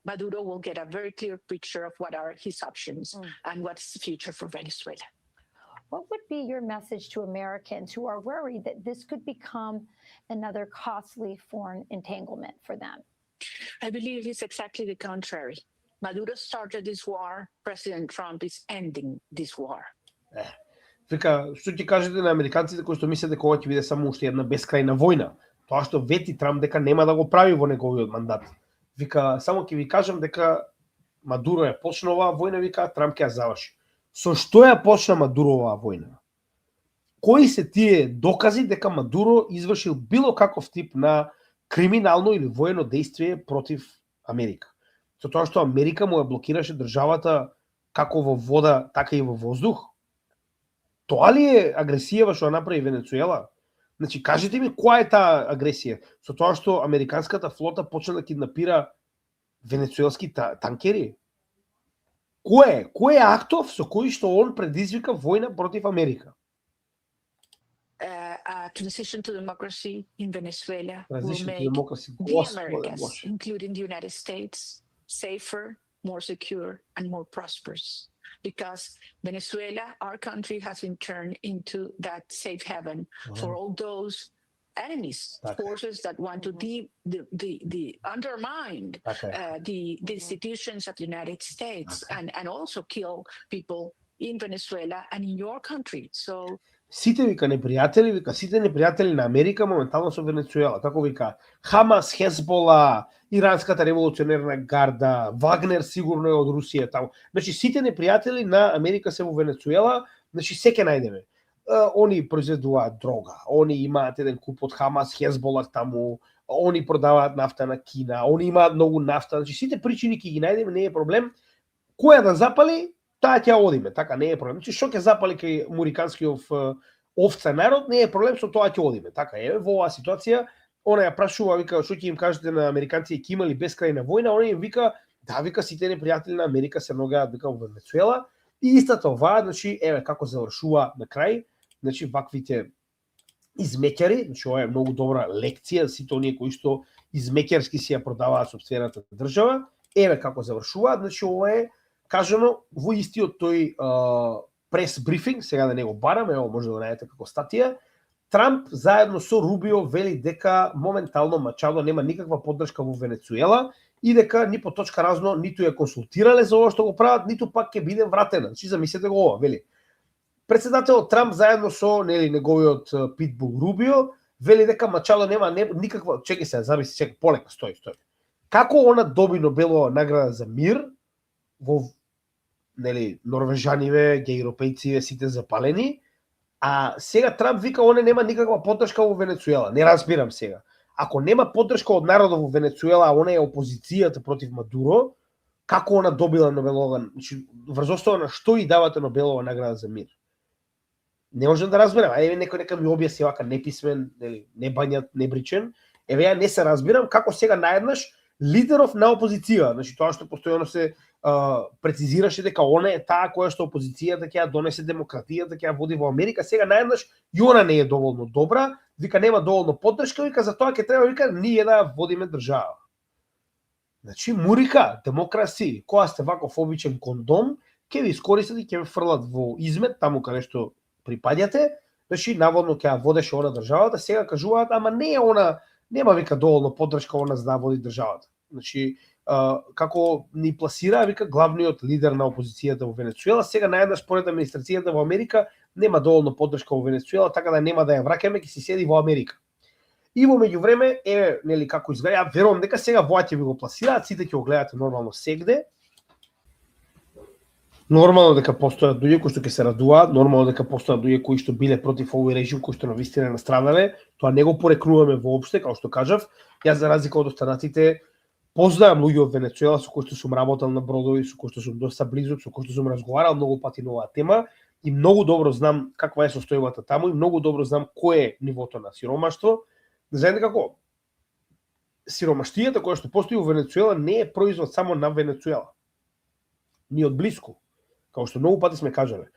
Maduro will get a very clear picture of what are his options and what's the future for Venezuela. What would be your message to Americans who are worried that this could become another costly foreign entanglement for them? I believe it's exactly the contrary. Maduro started this war. President Trump is ending this war. Вика, што ќе кажете на американците кои што мислат дека ова ќе биде само уште една бескрајна војна? Тоа што вети Трамп дека нема да го прави во неговиот мандат. Вика, само ќе ви кажам дека Мадуро ја почна оваа војна, вика, Трамп ќе ја заврши. Со што ја почна Мадуро оваа војна? Кои се тие докази дека Мадуро извршил било каков тип на криминално или воено действие против Америка? Со тоа што Америка му ја блокираше државата како во вода, така и во воздух? Тоа ли е агресијава што направи Венецуела? Значи, кажете ми која е таа агресија? Со тоа што американската флота почна да киднапира венецуелски танкери? Кој е актов со кој што он предизвика војна против Америка? Transition to democracy in Venezuela will Transition to make democracy. the Americas, including the United States, safer, more secure, and more prosperous. Because Venezuela, our country, has been turned into that safe haven for all those enemies, forces that want to undermine the institutions of the United States and also kill people in Venezuela and in your country. So сите вика непријатели, вика сите непријатели на Америка моментално со Венецуела, како вика Хамас, Хезбола, Иранската револуционерна гарда, Вагнер сигурно е од Русија таму. Значи сите непријатели на Америка се во Венецуела, значи се ќе најдеме. Они произведуваат дрога, они имаат еден куп од Хамас, Хезбола таму, они продаваат нафта на Кина, они имаат многу нафта, значи сите причини ќе ги најдеме, не е проблем. Која да запали, таа ќе одиме, така не е проблем. Значи што ќе запали кај Муриканскиов овца народ, не е проблем, со тоа ќе одиме. Така е, во оваа ситуација, она ја прашува, вика, што ќе им кажете на американци ќе имали бескрајна војна, она им вика, да, вика, сите непријатели на Америка се наоѓаат, вика, во Венецуела, и истата оваа, значи, еве како завршува на крај, значи, ваквите измеќари, значи, ова е многу добра лекција за сите оние кои што измеќарски си ја продаваат сопствената држава, еве како завршуваат, значи, ова е кажано во истиот тој прес брифинг, сега да не го барам, ево може да го најдете како статија. Трамп заедно со Рубио вели дека моментално Мачадо нема никаква поддршка во Венецуела и дека ни по точка разно ниту ја консултирале за ова што го прават, ниту пак ќе биде вратена. Значи замислете го ова, вели. Председателот Трамп заедно со неговиот питбул Рубио вели дека Мачадо нема никаква, чекај се, замисли, чекај, полека, стои. Како она доби Нобелова награда за мир во норвежаниве, европејциве, сите запалени, а сега Трамп вика она нема никаква поддршка во Венецуела. Не разбирам сега. Ако нема поддршка од народот во Венецуела, а она е опозицијата против Мадуро, како она добила Нобелова, значи врз основа на што и давате Нобелова награда за мир? Не можам да разберам. Еве некој нека ми објасни вака неписмен, не бањат, небричен. Еве ја не се разбирам како сега наеднаш лидеров на опозиција, значи тоа што постојано се прецизираше дека она е таа која што опозицијата ќе ја донесе демократијата, ќе ја води во Америка, сега наеднаш и она не е доволно добра, вика нема доволно поддршка, вика за тоа ќе треба, вика, ние да водиме држава. Значи мурика, демокраси, кога сте ваков обичен кондом, ќе ви искористат и ќе ви фрлат во измет таму каде што припаѓате, значи наводно ќе ја водеше она државата, сега кажуваат, ама не е она, нема вика доволно поддршка она за да води државата. Значи како ни пласира, вика, главниот лидер на опозицијата во Венецуела, сега наеднаш според администрацијата во Америка нема доволно поддршка во Венецуела, така да нема да ја враќаме, ќе си седи во Америка. И во меѓувреме, еве, нели како изгледа, ја верувам дека сега воа ќе ви го пласираат, сите ќе го гледате нормално сегде. Нормално дека постојат луѓе кои што ќе се радуваат, нормално дека постојат луѓе кои што биле против овој режим, кои што навистина настрадале, тоа не го порекнуваме воопште, како што кажав. Јас за разлика од останатите познавам луѓе од Венецуела со кои што сум работел на бродови, со кои што сум доста близок, со кои што сум разговарал многу пати на оваа тема и многу добро знам каква е состојбата таму и многу добро знам кој е нивото на сиромаштво. Знаете како сиромаштијата која што постои во Венецуела не е производ само на Венецуела. Ни од блиску. Како што многу пати сме кажале.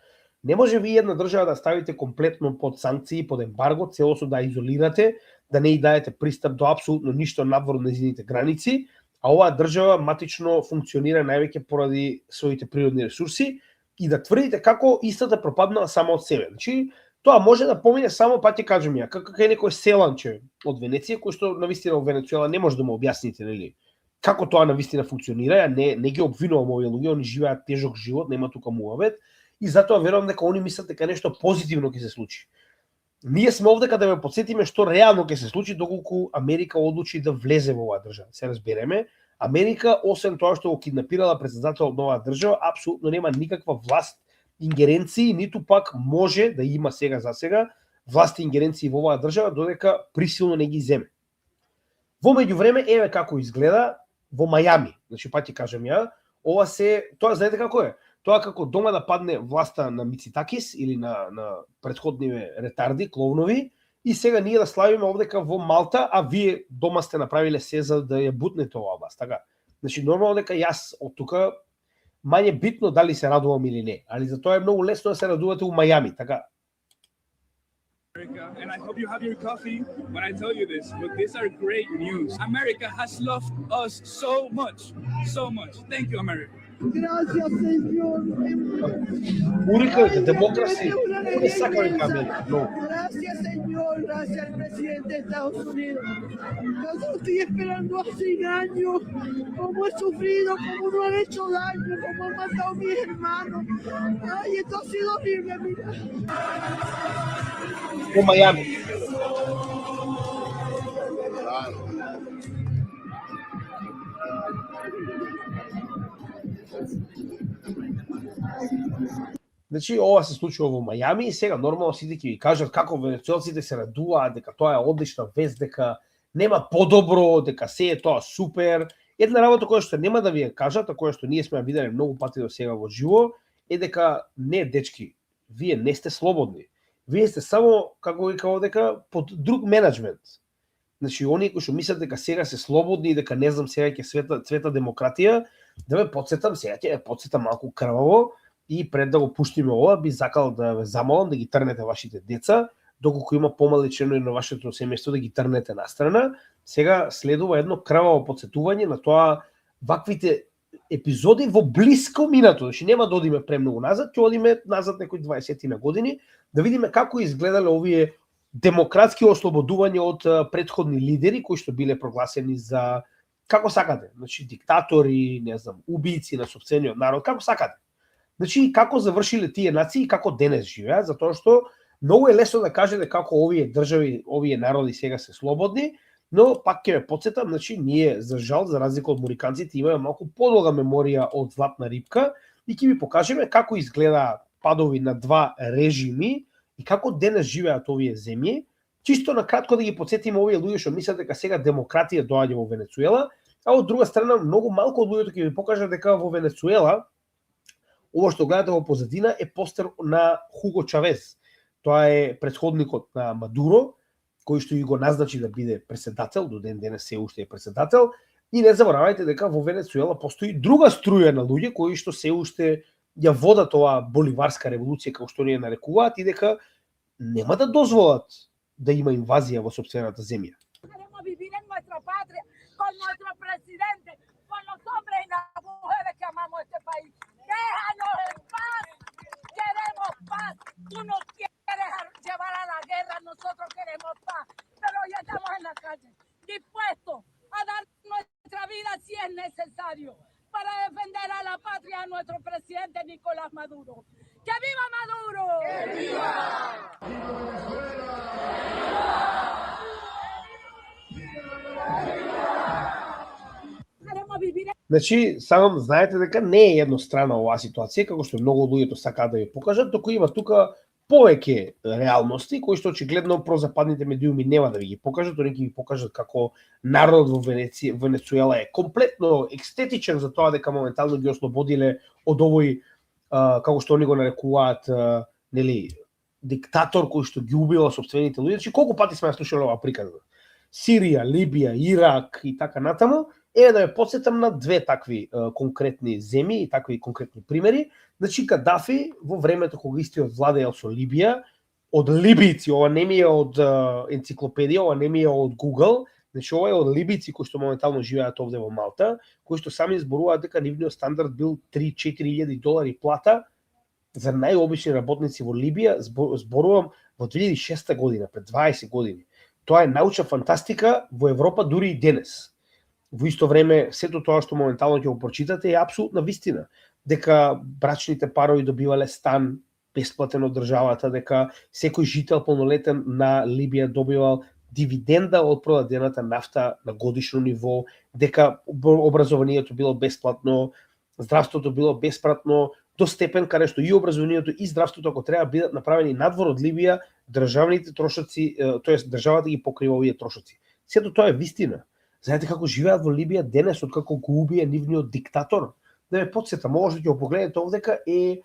Не може ви една држава да ставите комплетно под санкции, под ембарго, целосно да изолирате, да не и даете пристап до апсолутно ништо надвор на незините граници, а оваа држава матично функционира највеќе поради своите природни ресурси и да тврдите како истата пропаднала само од себе. Значи, тоа може да помине само, па ќе кажам ја, како е некој селанче од Венеција, кој што навистина во Венецуела не може да му објасните, нели? Како тоа навистина функционира, не ги обвинувам овие луѓе, они живеат тежок живот, нема тука муавет, и затоа верувам дека они мислат дека нешто позитивно ќе се случи. Ние сме овдека да ме потсетиме што реално ќе се случи доколку Америка одлучи да влезе во оваа држава. Се разбереме, Америка, освен тоа што го киднапирала председателот на оваа држава, апсолутно нема никаква власт, ингеренции, ниту пак може да има сега за сега власт и ингеренции во оваа држава додека присилно не ги земе. Во меѓувреме, еве како изгледа во Мајами. Значи, па ќе кажам ја, ова се, тоа знаете како е? Тоа како дома да падне власта на Мицитакис или на претходниве ретарди, клоунови, и сега ние да славиме овдека во Малта, а вие дома сте направиле се за да ја бутнете оваа власт, така? Значи, нормално дека јас од тука мање битно дали се радувам или не, али за тоа е многу лесно да се радувате у Мајами, така? And I hope you have your coffee when I tell you this, but these are great news. America has loved us so much, so much. Thank you, America. Gracias, Señor. Мурика, демокраси, не сакаме Америка, но. Gracias, Señor. Gracias al presidente de Estados Unidos. Yo solo estoy esperando hace años cómo he sufrido, cómo no han hecho daño, cómo han matado a mis hermanos. Ay, esto ha sido horrible, mira. Во Мајами. Значи, ова се случува во Мајами и сега нормално сите ќе ви кажат како венецуелците се радуваат, дека тоа е одлична вест, дека нема подобро, дека се е тоа супер. Една работа која што нема да ви ја кажат, а која што ние сме ја виделе многу пати до сега во живо, е дека не, дечки, вие не сте слободни. Вие сте само, како вика дека под друг менеджмент. Значи, оние кои што мислат дека сега се слободни и дека не знам сега ќе цвета демократија, да ве потсетам, сега ќе ве потсетам малку крваво и пред да го пуштиме ова, би сакал да ве замолам да ги трнете вашите деца, доколку има помали членови на вашето семејство да ги трнете настрана. Сега следува едно крваво потсетување на тоа ваквите епизоди во блиско минато, значи нема да одиме премногу назад, ќе одиме назад некои 20 на години, да видиме како изгледале овие демократски ослободувања од претходни лидери кои што биле прогласени за како сакате, значи диктатори, не знам, убийци на сопствениот народ, како сакате. Значи како завршиле тие нации и како денес живеат, затоа што многу е лесно да кажете како овие држави, овие народи сега се слободни, но пак ќе ве потсетам, значи ние за жал за разлика од американците имаме малку подолга меморија од златна рибка и ќе ви покажеме како изгледа падови на два режими и како денес живеат овие земји. Чисто на кратко да ги потсетиме овие луѓе што мислат дека сега демократија доаѓа во Венецуела, а од друга страна многу малку од луѓето ќе ви покажат дека во Венецуела ова што гледате во позадина е постер на Хуго Чавез. Тоа е претходникот на Мадуро, кој што и го назначи да биде председател, до ден денес се уште е председател, и не заборавајте дека во Венецуела постои друга струја на луѓе кои што се уште ја водат оваа боливарска револуција, како што ние нарекуваат, и дека нема да дозволат да има инвазија во сопствената земја. Queremos vivir en nuestra patria, con nuestro presidente, con los hombres y las mujeres que amamos este país. Déjanos en paz. Queremos paz. Tú no quieres llevar a la guerra, nosotros queremos paz. Pero ya estamos en la calle, dispuestos a dar nuestra vida si es necesario para defender a la patria a nuestro presidente Nicolás Maduro. ¡Que viva Maduro! ¡Que viva! Значи, само знаете дека не е еднострана оваа ситуација, како што многу луѓето сакаат да ја покажат, туку има тука повеќе реалности кои што очигледно прозападните медиуми нема да ви ги покажат, они ќе ви покажат како народот во Венецуела е комплетно екстетичен за тоа дека моментално ги ослободиле од овој како што они го нарекуваат нели диктатор кој што ги убива сопствените луѓе. Значи колку пати сме слушале оваа приказна? Сирија, Либија, Ирак и така натаму. Да ве потсетам на две такви конкретни земји и такви конкретни примери. Значи Кадафи во времето кога истиот владеел со Либија, од либици, ова не ми е од енциклопедија, ова не ми е од Google, значи ова е од либици кои што моментално живеат овде во Малта, кои што сами зборуваат дека нивниот стандард бил 3-4 $4,000 плата за најобични работници во Либија, зборувам во 2006 година, пред 20 години. Тоа е научна фантастика во Европа дури и денес. Во исто време, сето тоа што моментално ќе го прочитате е апсолутна вистина. Дека брачните парови добивале стан бесплатен од државата, дека секој жител полнолетен на Либија добивал дивиденда од продадената нафта на годишно ниво, дека образованието било бесплатно, здравството било бесплатно, до степен каде што и образованието и здравството, ако треба бидат направени надвор од Либија, државните трошоци, тоест државата ги покрива овие трошоци. Сето тоа е вистина. Знаете како живеат во Либија денес од како го убие нивниот диктатор? Да ме потсетам, може да ќе го погледнете овдека е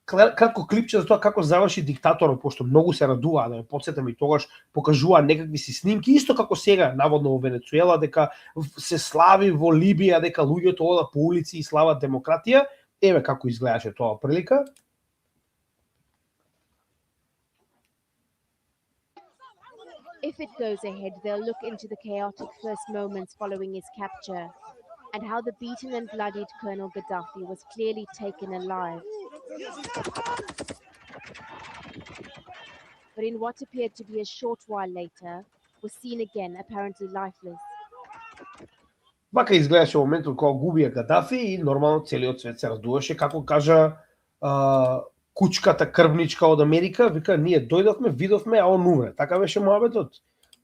кратко клипче за тоа како заврши диктаторот, пошто многу се радуваа, да ме потсетам и тогаш покажуваа некакви си снимки, исто како сега наводно во Венецуела, дека се слави во Либија, дека луѓето одат по улици и слават демократија. Еве како изгледаше тоа прилика. If it goes ahead, they'll look into the chaotic first moments following his capture and how the beaten and bloodied Colonel Gaddafi was clearly taken alive. But in what appeared to be a short while later, was seen again apparently lifeless. Вака изгледаше моментот кога губија Гадафи и нормално целиот свет се радуваше, како кажа кучката крвничка од Америка, вика, ние дојдовме, видовме, а он умре. Така беше муабетот.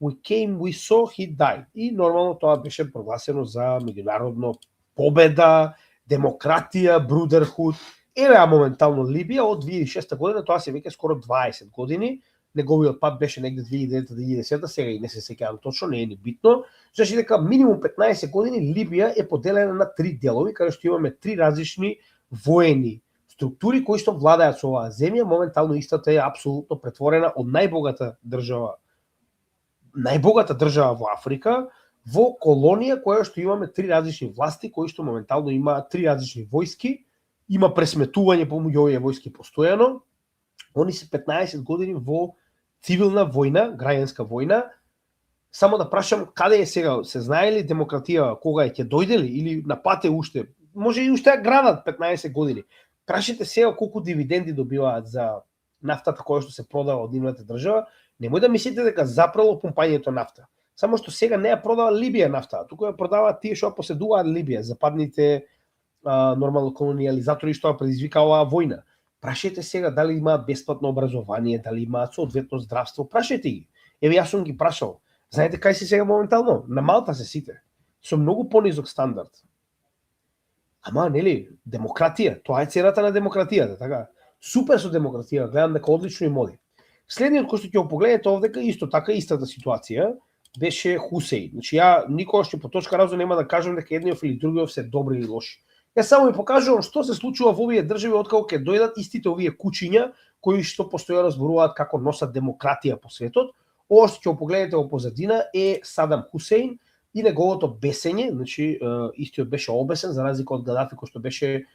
We came, we saw, he died. И нормално тоа беше прогласено за меѓународно победа, демократија, brotherhood. Еве моментално Либија од 2006 година, тоа се веќе скоро 20 години. Неговиот пат беше негде 2009-2010, сега и не се сеќавам точно, не е ни битно. Значи дека минимум 15 години Либија е поделена на три делови, каде што имаме три различни воени структури кои што владеат со оваа земја, моментално истата е апсолутно претворена од најбогата држава во Африка во колонија која што имаме три различни власти кои што моментално имаат три различни војски, има пресметување помеѓу овие војски постојано. Они се 15 години во цивилна војна, граѓанска војна. Само да прашам каде е сега, се знае ли демократија кога ќе дојде ли или на пат е уште? Може и уште ја градат 15 години. Прашите сега колку дивиденди добиваат за нафтата која што се продава од нивната држава. Немој да мислите дека запрело пумпањето нафта. Само што сега не ја продава Либија нафта, туку ја продаваат тие што поседуваат Либија, западните нормално колониализатори што ја предизвика оваа војна. Прашете сега дали имаат бесплатно образование, дали имаат соодветно здравство, прашете ги. Еве јас сум ги прашал. Знаете кај си сега моментално? На Малта се сите. Со многу понизок стандард. Ама, нели, демократија, тоа е цената на демократијата, така? Супер со демократија, гледам дека одлично им оди. Следниот кој што ќе го погледнете овдека исто така истата ситуација беше Хусеин. Значи ја никогаш по точка разум нема да кажам дека едниот или другиот се добри или лоши. Јас само ви покажувам што се случува во овие држави откако ќе дојдат истите овие кучиња кои што постојано зборуваат како носат демократија по светот. Ова што ќе го погледнете во позадина е Садам Хусеин и неговото бесење, значи истиот беше обесен за разлика од Гадафи кој што беше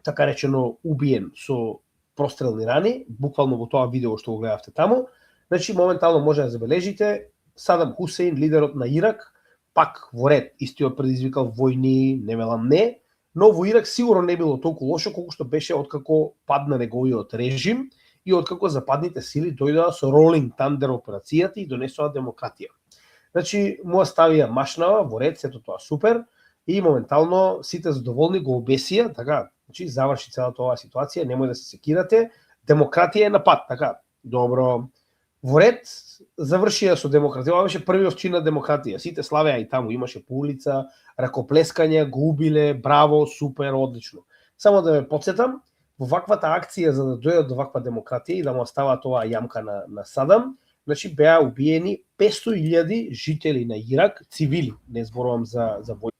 така речено убиен со прострелни рани, буквално во тоа видео што го гледавте таму. Значи моментално може да забележите Садам Хусеин, лидерот на Ирак, пак во ред истиот предизвикал војни, не велам не, но во Ирак сигурно не било толку лошо колку што беше откако падна неговиот режим и откако западните сили дојдоа со Rolling Thunder операцијата и донесоа демократија. Значи, му ставија машнава во ред, сето тоа супер и моментално сите задоволни го обесија, така, значи заврши целата оваа ситуација, немој да се секирате, демократија е на пат, така. Добро. Во ред завршија со демократија, ова беше првиот чин на демократија. Сите славеа и таму, имаше по улица, ракоплескање, го убиле, браво, супер, одлично. Само да ме потсетам, во ваквата акција за да дојдат до ваква демократија и да му остават оваа јамка на Садам, значи беа убиени 500.000 жители на Ирак, цивили, не зборувам за војска.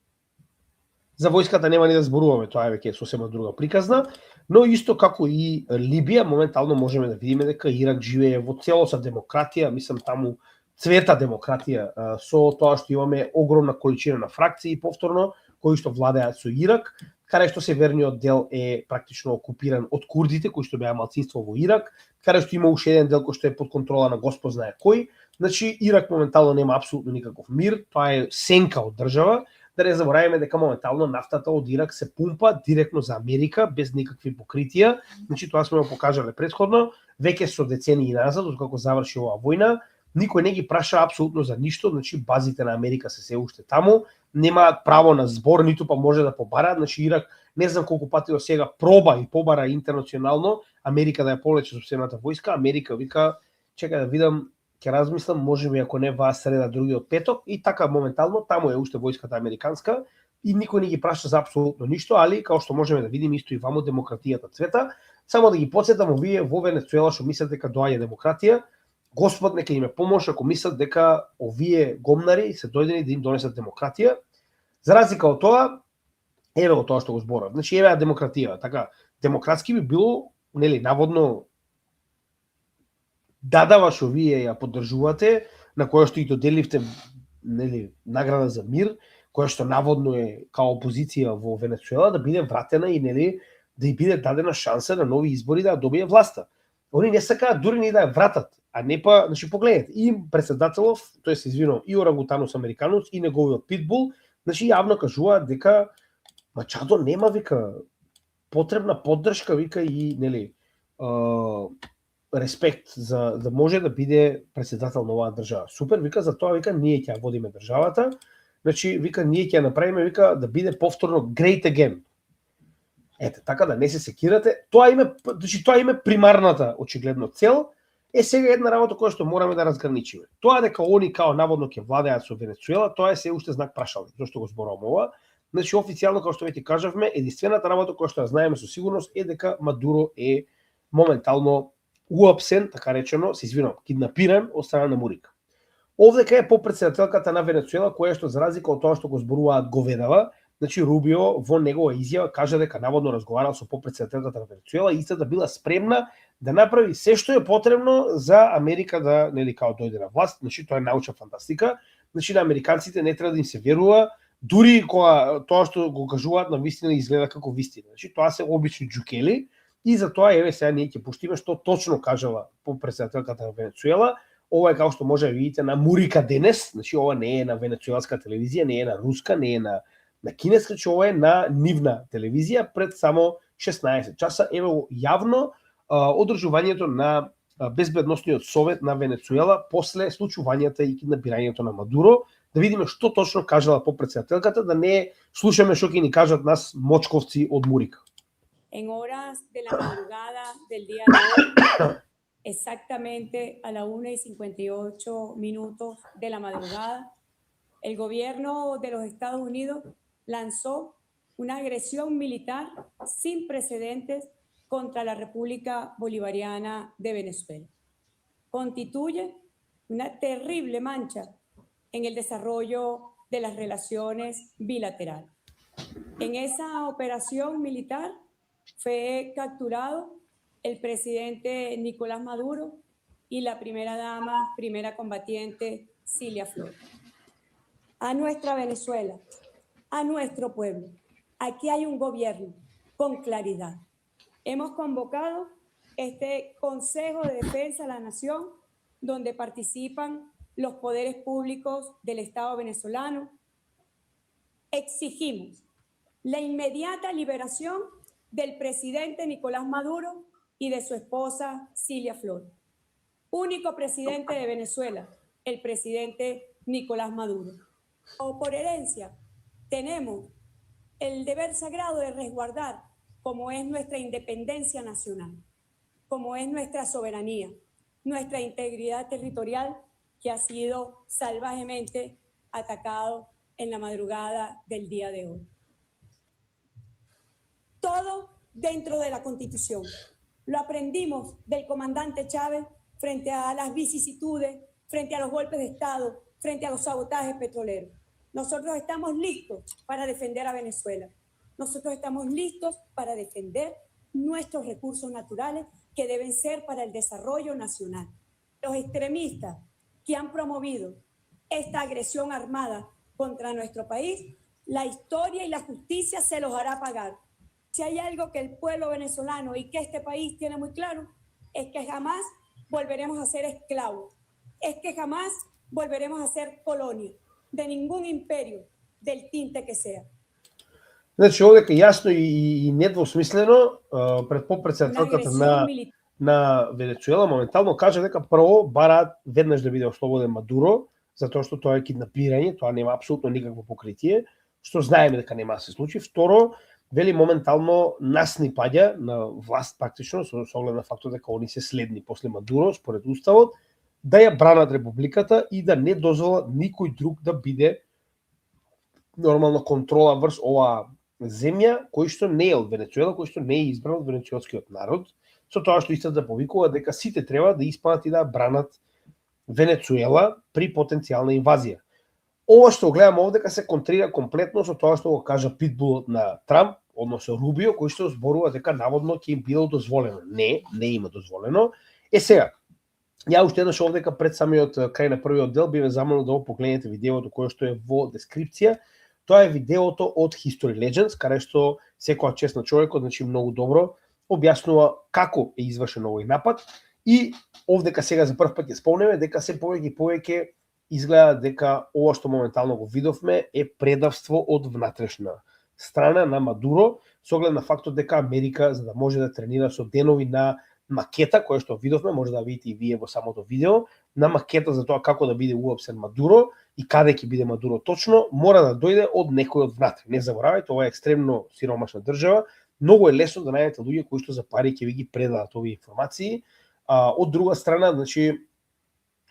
За војската нема ни да зборуваме, тоа е веќе сосема друга приказна, но исто како и Либија, моментално можеме да видиме дека Ирак живее во целоса демократија, мислам таму цвета демократија со тоа што имаме огромна количина на фракции повторно кои што владеат со Ирак, каде што северниот дел е практично окупиран од курдите кои што беа малцинство во Ирак, каде што има уште еден дел кој што е под контрола на Господ знае кој. Значи Ирак моментално нема апсолутно никаков мир, тоа е сенка од држава. Да не забораваме дека моментално нафтата од Ирак се пумпа директно за Америка без никакви покритија. Значи тоа сме го покажале претходно, веќе со децении назад, откако заврши оваа војна, никој не ги праша апсолутно за ништо, значи базите на Америка се уште таму, немаат право на збор, ниту па може да побараат, значи Ирак не знам колку пати до сега проба и побара интернационално Америка да ја повлече собствената војска, Америка вика, чекај да видам, ќе размислам, можеби ако не ваа среда, другиот петок, и така моментално таму е уште војската американска и никој не ги праша за апсолутно ништо, али као што можеме да видиме исто и вамо демократијата цвета. Само да ги потсетам, овие во Венецуела што мислат дека доаѓа демократија, Господ нека им помош ако мислат дека овие гомнари се дојдени да им донесат демократија. За разлика од тоа, еве го тоа што го зборав. Значи еве демократија, така демократски би било, нели, наводно дадава што вие ја поддржувате, на која што и доделивте, нели, награда за мир, која што наводно е као опозиција во Венецуела, да биде вратена и, нели, да ја биде дадена шанса на нови избори да ја добие власта. Они не сакаат дури ни да ја вратат, а не па, значи погледнете, и председателов, тој се извинувам, и орангутанус американус, и неговиот питбул, значи јавно кажуваат дека Мачадо нема, вика, потребна поддршка, вика, и, нели, респект за да може да биде председател на оваа држава. Супер, вика, за тоа, вика, ние ќе ја водиме државата, значи, вика, ние ќе ја направиме, вика, да биде повторно great again. Ете, така да не се секирате, тоа име примарната очигледно цел. Е сега една работа која што мораме да разграничиме. Тоа дека они као наводно ќе владеат со Венецуела, тоа е се уште знак прашалник. Зошто го зборувам ова? Значи официјално, како што веќе кажавме, единствената работа која што ја знаеме со сигурност е дека Мадуро е моментално уапсен, така речено, се извинувам, киднапиран од страна на Мурика. Овдека е попредседателката на Венецуела, која што за разлика од тоа што го зборуваат говедава, значи Рубио во негова изјава кажа дека наводно разговарал со попредседателката на Венецуела и истата била спремна да направи се што е потребно за Америка да као дојде на власт. Значи тоа е научна фантастика. Значи на американците не треба да им се верува, дури кога тоа што го кажуваат на вистина изгледа како вистина. Значи тоа се обични џукели и затоа еве сега ние ќе пуштиме што точно кажала попредседателката на Венецуела. Ова е како што може да видите на Мурика денес, значи ова не е на венецуелска телевизија, не е на руска, не е на кинеска, че ова е на нивна телевизија пред само 16 часа. Еве јавно одржувањето на Безбедносниот совет на Венецуела после случувањата и киднапирањето на Мадуро, да видиме што точно кажала попредседателката, да не слушаме што ќе ни кажат нас мочковци од Мурика. En horas de la madrugada del día de hoy, exactamente a la 1:58 de la madrugada, el gobierno de los Estados Unidos lanzó una agresión militar sin precedentes contra la República Bolivariana de Venezuela. Constituye una terrible mancha en el desarrollo de las relaciones bilaterales. En esa operación militar fue capturado el presidente Nicolás Maduro y la primera dama, primera combatiente Cilia Flores. A nuestra Venezuela, a nuestro pueblo, aquí hay un gobierno con claridad. Hemos convocado este Consejo de Defensa de la Nación, donde participan los poderes públicos del Estado venezolano. Exigimos la inmediata liberación del presidente Nicolás Maduro y de su esposa Cilia Flores. Único presidente de Venezuela, el presidente Nicolás Maduro. O por herencia, tenemos el deber sagrado de resguardar como es nuestra independencia nacional, como es nuestra soberanía, nuestra integridad territorial que ha sido salvajemente atacado en la madrugada del día de hoy. Todo dentro de la Constitución. Lo aprendimos del comandante Chávez frente a las vicisitudes, frente a los golpes de Estado, frente a los sabotajes petroleros. Nosotros estamos listos para defender a Venezuela. Nosotros estamos listos para defender nuestros recursos naturales que deben ser para el desarrollo nacional. Los extremistas que han promovido esta agresión armada contra nuestro país, la historia y la justicia se los hará pagar. Si hay algo que el pueblo venezolano y que este país tiene muy claro, es que jamás volveremos a ser esclavos, es que jamás volveremos a ser colonia de ningún imperio, del tinte que sea. Значи, овдека јасно и недвосмислено пред попредседателката на Венецуела моментално кажа дека прво бараат веднаш да биде ослободен Мадуро, затоа што тоа е киднапирање, тоа нема апсолутно никакво покритие, што знаеме дека нема да се случи. Второ, вели моментално нас ни паѓа на власт практично со оглед на фактот дека они се следни после Мадуро според уставот, да ја бранат републиката и да не дозволат никој друг да биде нормално контрола врз оваа земја кој што не е од Венецуела, кој што не е избран од венецуелскиот народ, со тоа што истата да повикува дека сите треба да испадат и да бранат Венецуела при потенцијална инвазија. Ова што гледаме овдека се контрира комплетно со тоа што го кажа питбулот на Трамп, односно Рубио, кој што зборува дека наводно ќе им било дозволено. Не има дозволено. Сега, ја уште еднаш овдека пред самиот крај на првиот дел би ве замолил да погледнете видеото кое што е во дескрипција. Тоа е видеото од History Legends, каде што секоја честна човекот, значи многу добро, објаснува како е извршен овој напад и овдека сега за прв пат ја спомнеме дека се повеќе и повеќе изгледа дека ова што моментално го видовме е предавство од внатрешна страна на Мадуро, со оглед на фактот дека Америка, за да може да тренира со денови на макета, која што видовме, може да видите и вие во самото видео, на макета за тоа како да биде уапсен Мадуро и каде ќе биде Мадуро точно, мора да дојде од некој од внатре. Не заборавајте, ова е екстремно сиромашна држава, многу е лесно да најдете луѓе кои што за пари ќе ви ги предадат овие информации. Од друга страна, значи,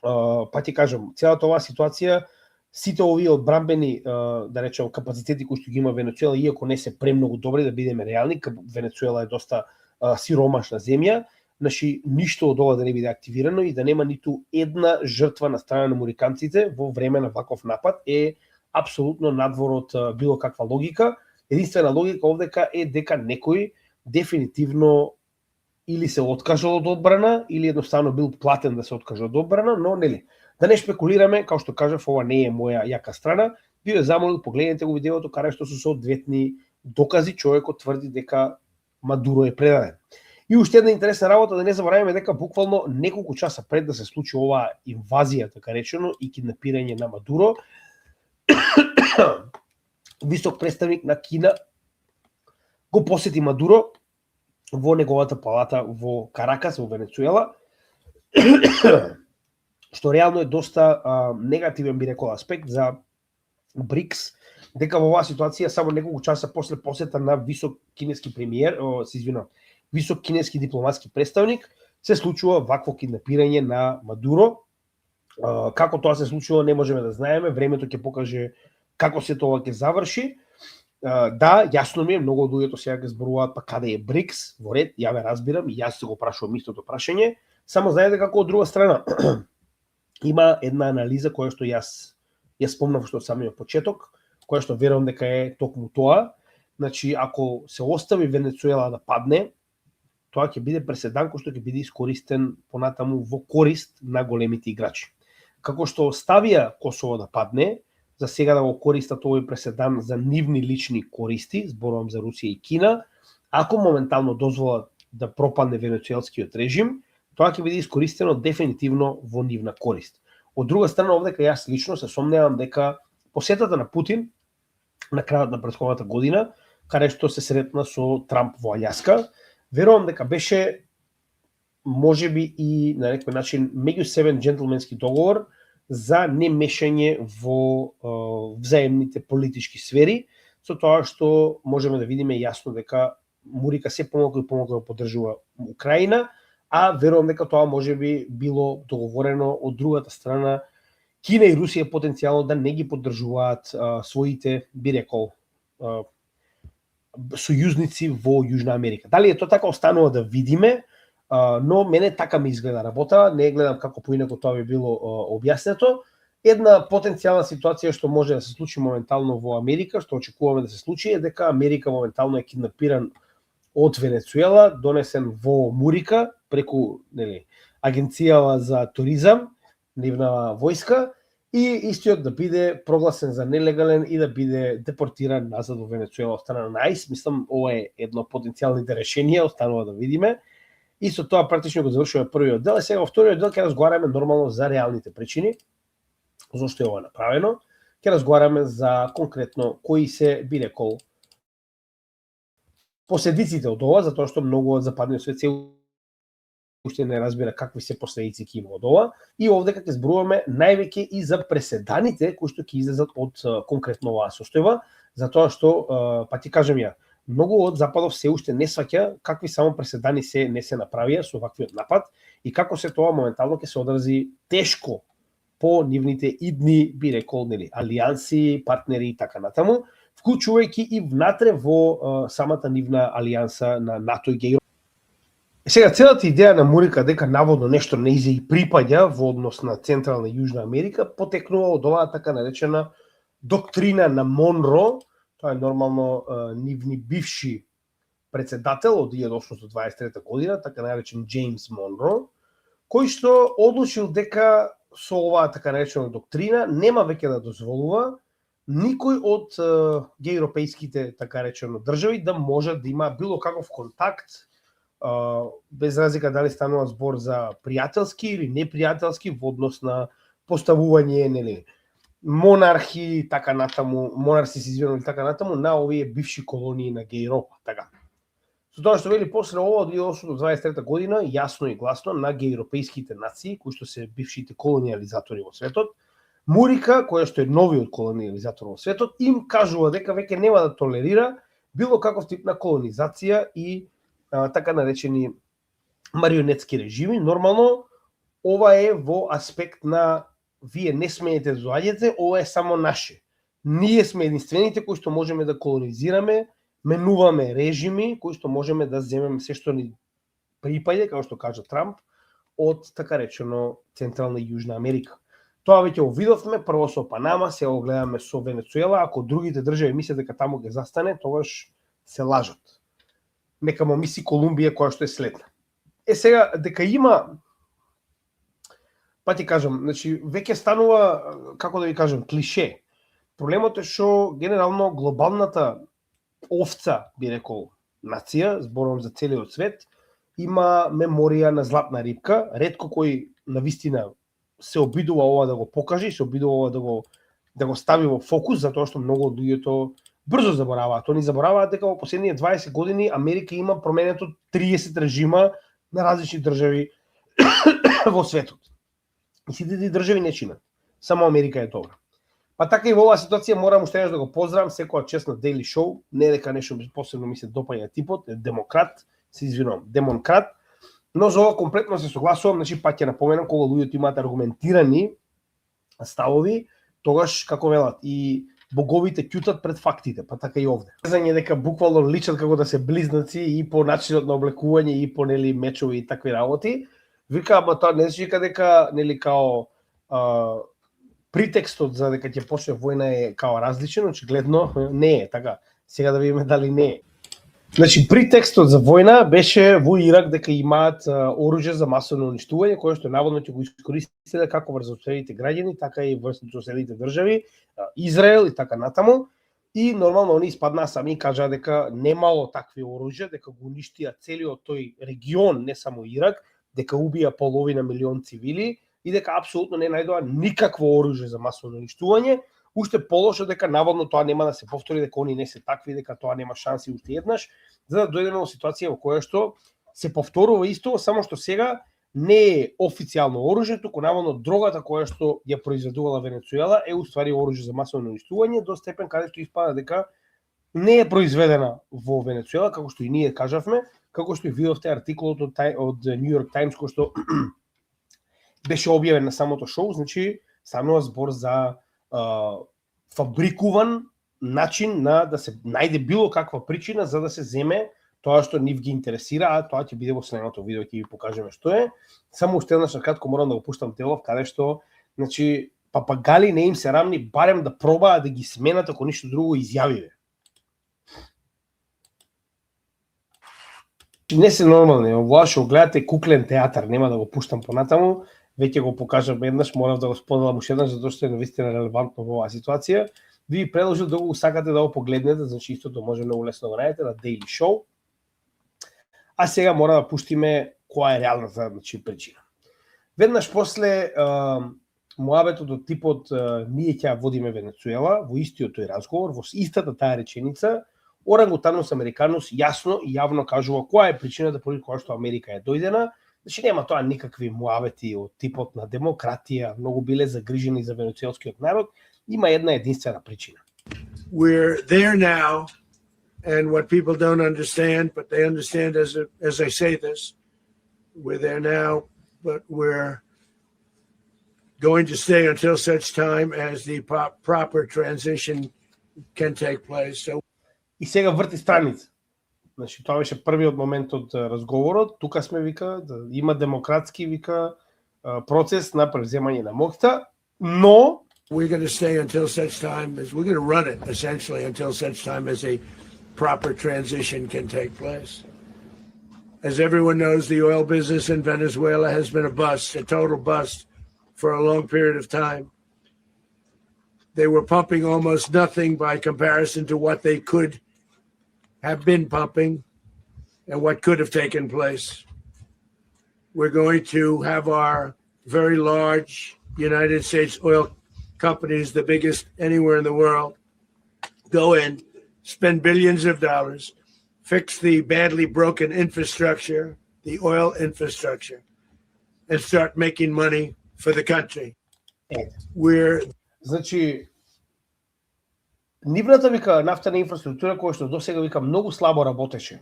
па ти кажам, целата оваа ситуација, сите овие одбрамбени, да речем, капацитети кои што ги има Венецуела, иако не се премногу добри, да бидеме реални, Венецуела е доста сиромашна земја, значи ништо од ова да не биде активирано и да нема ниту една жртва на страна на американците во време на ваков напад е апсолутно надвор од било каква логика. Единствена логика овдека е дека некој дефинитивно или се откажал од одбрана, или едноставно бил платен да се откаже од одбрана, но нели, да не шпекулираме, као што кажав, ова не е моја јака страна, би ве замолил, погледнете го видеото, каде што со соодветни докази човекот тврди дека Мадуро е предаден. И уште една интересна работа, да не забораваме дека буквално неколку часа пред да се случи оваа инвазија, така речено, и киднапирање на Мадуро, висок представник на Кина го посети Мадуро во неговата палата во Каракас, во Венецуела, што реално е доста негативен, би рекол, аспект за БРИКС, дека во оваа ситуација само неколку часа после посета на висок кинески премиер, висок кинески дипломатски представник, се случува вакво киднапирање на Мадуро. Како тоа се случува не можеме да знаеме, времето ќе покаже како се тоа ќе заврши. Да, јасно ми е, многу од луѓето сега ќе зборуваат, па каде е БРИКС, во ред, ја ве разбирам, и јас се го прашувам истото прашање, само знаете како од друга страна. Има една анализа која што јас ја спомнав што од самиот почеток, која што верувам дека е токму тоа. Значи, ако се остави Венецуела да падне, тоа ќе биде преседан кој што ќе биде искористен понатаму во корист на големите играчи. Како што оставија Косово да падне, за сега да го користат овој преседан за нивни лични користи, зборувам за Русија и Кина, ако моментално дозволат да пропадне венецуелскиот режим, тоа ќе биде искористено дефинитивно во нивна корист. Од друга страна, овдека јас лично се сомневам дека посетата на Путин на крајот на претходната година, каде што се сретна со Трамп во Аљаска, верувам дека беше можеби и на некој начин меѓусебен джентлменски договор за немешање во взаемните политички сфери, со тоа што можеме да видиме јасно дека Мурика се помалку и помалку да поддржува Украина, а верувам дека тоа можеби било договорено од другата страна, Кина и Русија потенцијално да не ги поддржуваат своите, би рекол, сојузници во Јужна Америка. Дали е тоа така, останува да видиме, но мене така ми изгледа работа, не гледам како поинаку тоа би било објаснето. Една потенцијална ситуација што може да се случи моментално во Америка, што очекуваме да се случи, е дека Америка моментално е киднапиран од Венецуела, донесен во Мурика преку Агенцијава за туризам, нивна војска, и истиот да биде прогласен за нелегален и да биде депортиран назад во Венецуела од страна на АИС. Мислам, ова е едно потенцијалните решенија, останува да видиме. И со тоа практично го завршуваме првиот дел, и сега во вториот дел ќе разговараме нормално за реалните причини, зошто е ова направено. Ќе разговараме за конкретно кои се, би рекол, последиците од ова, затоа што многу од западниот свет се уште не разбира какви се последици ќе има од ова, и овдека ќе зборуваме највеќе и за преседаните кои што ќе излезат од конкретно оваа состојба, затоа што, па ти кажам ја, многу од Западов се уште не сваќа какви само преседани не се направија со ваквиот напад и како се тоа моментално ќе се одрази тешко по нивните идни, би рекол, алијанси, партнери и така натаму, вклучувајќи и внатре во самата нивна алијанса на НАТО и ГЕИ. Сега, целата идеја на Мурика дека наводно нешто не и припаѓа во однос на Централна и Јужна Америка потекнува од оваа така наречена доктрина на Монро. Тоа е нормално нивни бивши председател од 1823 година, така наречен Джеймс Монро, кој што одлучил дека со оваа така наречена доктрина нема веќе да дозволува никој од гејропејските така речено држави да може да има било каков контакт, без разлика дали станува збор за пријателски или непријателски во однос на поставување, монархи, така натаму, монарси се извинувам така натаму, на овие бивши колонии на Гејропа, така. Со тоа што вели после ова од 1823 година, јасно и гласно на гејропејските нации, кои што се бившите колониализатори во светот, Мурика, која што е новиот колониализатор во светот, им кажува дека веќе нема да толерира било каков тип на колонизација и така наречени марионетски режими. Нормално, ова е во аспект на вие не смеете да доаѓате, ова е само наше. Ние сме единствените кои што можеме да колонизираме, менуваме режими, кои што можеме да земеме се што ни припаѓа, како што кажа Трамп, од така речено Централна и Јужна Америка. Тоа веќе го видовме, прво со Панама, сега го гледаме со Венецуела, ако другите држави мислат дека таму ќе застане, тогаш се лажат. Нека му мисли Колумбија која што е следна. Сега, дека има, па ти кажам, значи, веќе станува, како да ви кажам, клише. Проблемот е што генерално глобалната овца, би рекол, нација, зборувам за целиот свет, има меморија на златна рибка, ретко кој навистина се обидува ова да го покаже, се обидува ова да го стави во фокус, затоа што многу од луѓето брзо забораваат. Они забораваат дека во последните 20 години Америка има променето 30 режима на различни држави во светот. И сите тие држави не чинат. Само Америка е добра. Па така и во оваа ситуација морам уште еднаш да го поздравам секоја чест на Daily Show, не дека нешто посебно ми се допаѓа типот, е демократ, се извинувам, демонкрат, но за ова комплетно се согласувам, значи пак ќе напоменам кога луѓето имаат аргументирани ставови, тогаш како велат и боговите ќутат пред фактите, па така и овде. Знање дека буквално личат како да се близнаци и по начинот на облекување и по нели мечови и такви работи. Вика, ама тоа не се вика дека нели као претекстот за дека ќе почне војна е као различен, очигледно не е така. Сега да видиме дали не е. Значи, претекстот за војна беше во Ирак дека имаат оружје за масовно уништување, кое што наводно ќе го искористиле како врз соседните граѓани, така и врз соседните држави, Израел и така натаму. И нормално они испаднаа сами и кажаа дека немало такви оружја, дека го уништија целиот тој регион, не само Ирак, дека убија половина милион цивили и дека апсолутно не најдоа никакво оружје за масовно уништување. Уште полошо дека наводно тоа нема да се повтори, дека они не се такви, дека тоа нема шанси уште еднаш, за да дојдеме во ситуација во која што се повторува исто, само што сега не е официјално оружје, туку наводно дрогата која што ја произведувала Венецуела е уствари оружје за масовно уништување, до степен каде што испада дека не е произведена во Венецуела, како што и ние кажавме, како што и видовте артикулот од New York Times кој што беше објавен на самото шоу, значи станува збор за фабрикуван начин на да се најде било каква причина за да се земе тоа што нив ги интересира, а тоа ќе биде во следното видео, ќе ви покажеме што е. Само уште еднаш кратко морам да го пуштам делов каде што, значи, папагали не им се рамни барем да пробаат да ги сменат ако ништо друго изјавиве. Не се нормални, ова што гледате куклен театар, нема да го пуштам понатаму. Веќе го покажав еднаш, морав да го споделам уште еднаш, затоа што е навистина релевантно во оваа ситуација. Ви предложил да го сакате да го погледнете, значи истото може многу лесно да го најдете на Daily Show. А сега мора да пуштиме која е реалната, значи, причина. Веднаш после муабетот од типот ние ќе водиме Венецуела, во истиот тој разговор, во истата таа реченица, Орангутанус Американус јасно и јавно кажува која е причината поради која што Америка е дојдена. Значи нема тоа никакви муабети од типот на демократија, многу биле загрижени за венецуелскиот народ, има една единствена причина. We're there now, and what people don't understand, but they understand as I say this, we're there now, but we're going to stay until such time as the proper transition can take place. So... И сега врти страница. Значи, тоа беше првиот момент од разговорот. Тука сме, вика, да има демократски, вика, процес на превземање на моќта, но we're going to stay until such time as we're going to run it essentially until such time as a proper transition can take place. As everyone knows, the oil business in Venezuela has been a bust, a total bust for a long period of time. They were pumping almost nothing by comparison to what they could have been pumping and what could have taken place. We're going to have our very large United States oil companies, the biggest anywhere in the world, go in, spend billions of dollars, fix the badly broken infrastructure, the oil infrastructure, and start making money for the country. Значи, нивната, вика, нафтена инфраструктура која што досега, вика, многу слабо работеше.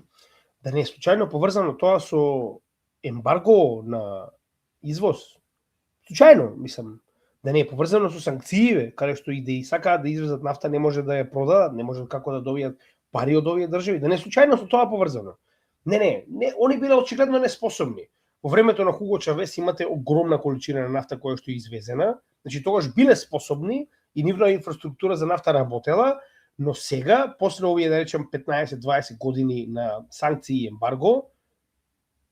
Да не е случајно поврзано тоа со ембарго на извоз. Случајно, мислам, да не е поврзано со санкциите, каде што и да и сакаат да извезат нафта, не може да ја продадат, не може како да добијат пари од овие држави, да не е случајно со тоа поврзано. Не, они биле очигледно неспособни. Во времето на Хуго Чавес имате огромна количина на нафта која што е извезена, Значи тогаш биле способни и нивна инфраструктура за нафта работела, но сега, после овие да речем 15-20 години на санкции и ембарго,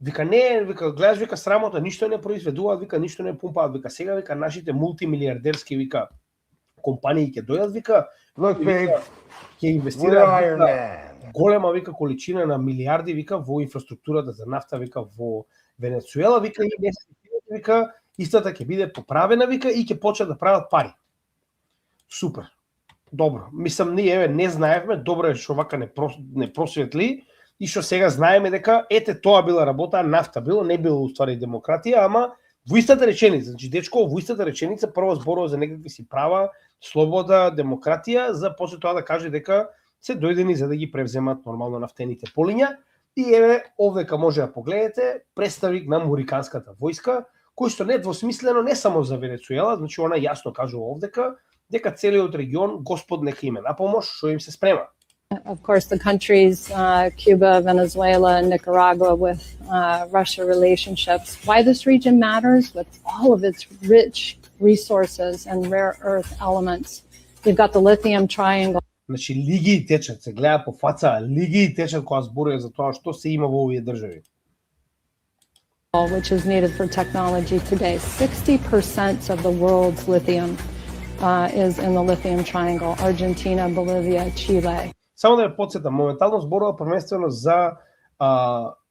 вика не, вика гледаш, вика срамота, ништо не произведуваат, вика ништо не пумпаат, вика сега вика нашите мултимилиардерски вика компании ќе дојдат, вика, ќе инвестираат голема вика количина на милиарди вика во инфраструктурата за нафта вика во Венецуела, вика и вика истата ќе биде поправена вика и ќе почнат да прават пари. Супер. Добро. Мислам ние не знаевме, добро е што вака не просветли и што сега знаеме дека ете тоа била работа, нафта било, не било уствари демократија, ама во истата реченица, значи дечко во истата реченица прво зборува за некакви си права, слобода, демократија, за после тоа да каже дека се дојдени за да ги превземат нормално нафтените полиња. И еве овдека може да погледнете представник на американската војска, кој што не двосмислено не само за Венецуела, значи она јасно кажува овдека дека целиот регион Господ нека име на помош, што им се спрема. Of course, the countries, Cuba, Venezuela, Nicaragua, with Russia relationships. Why this region matters with all of its rich resources and rare earth elements. You've got the lithium triangle. Значи лиги течат, се гледа по фаца, лиги течат кога зборува за тоа што се има во овие држави. Which is needed for technology today. 60% of the world's lithium is in the lithium triangle, Argentina, Bolivia, Chile. Само да ја подсетам, моментално зборува првенствено за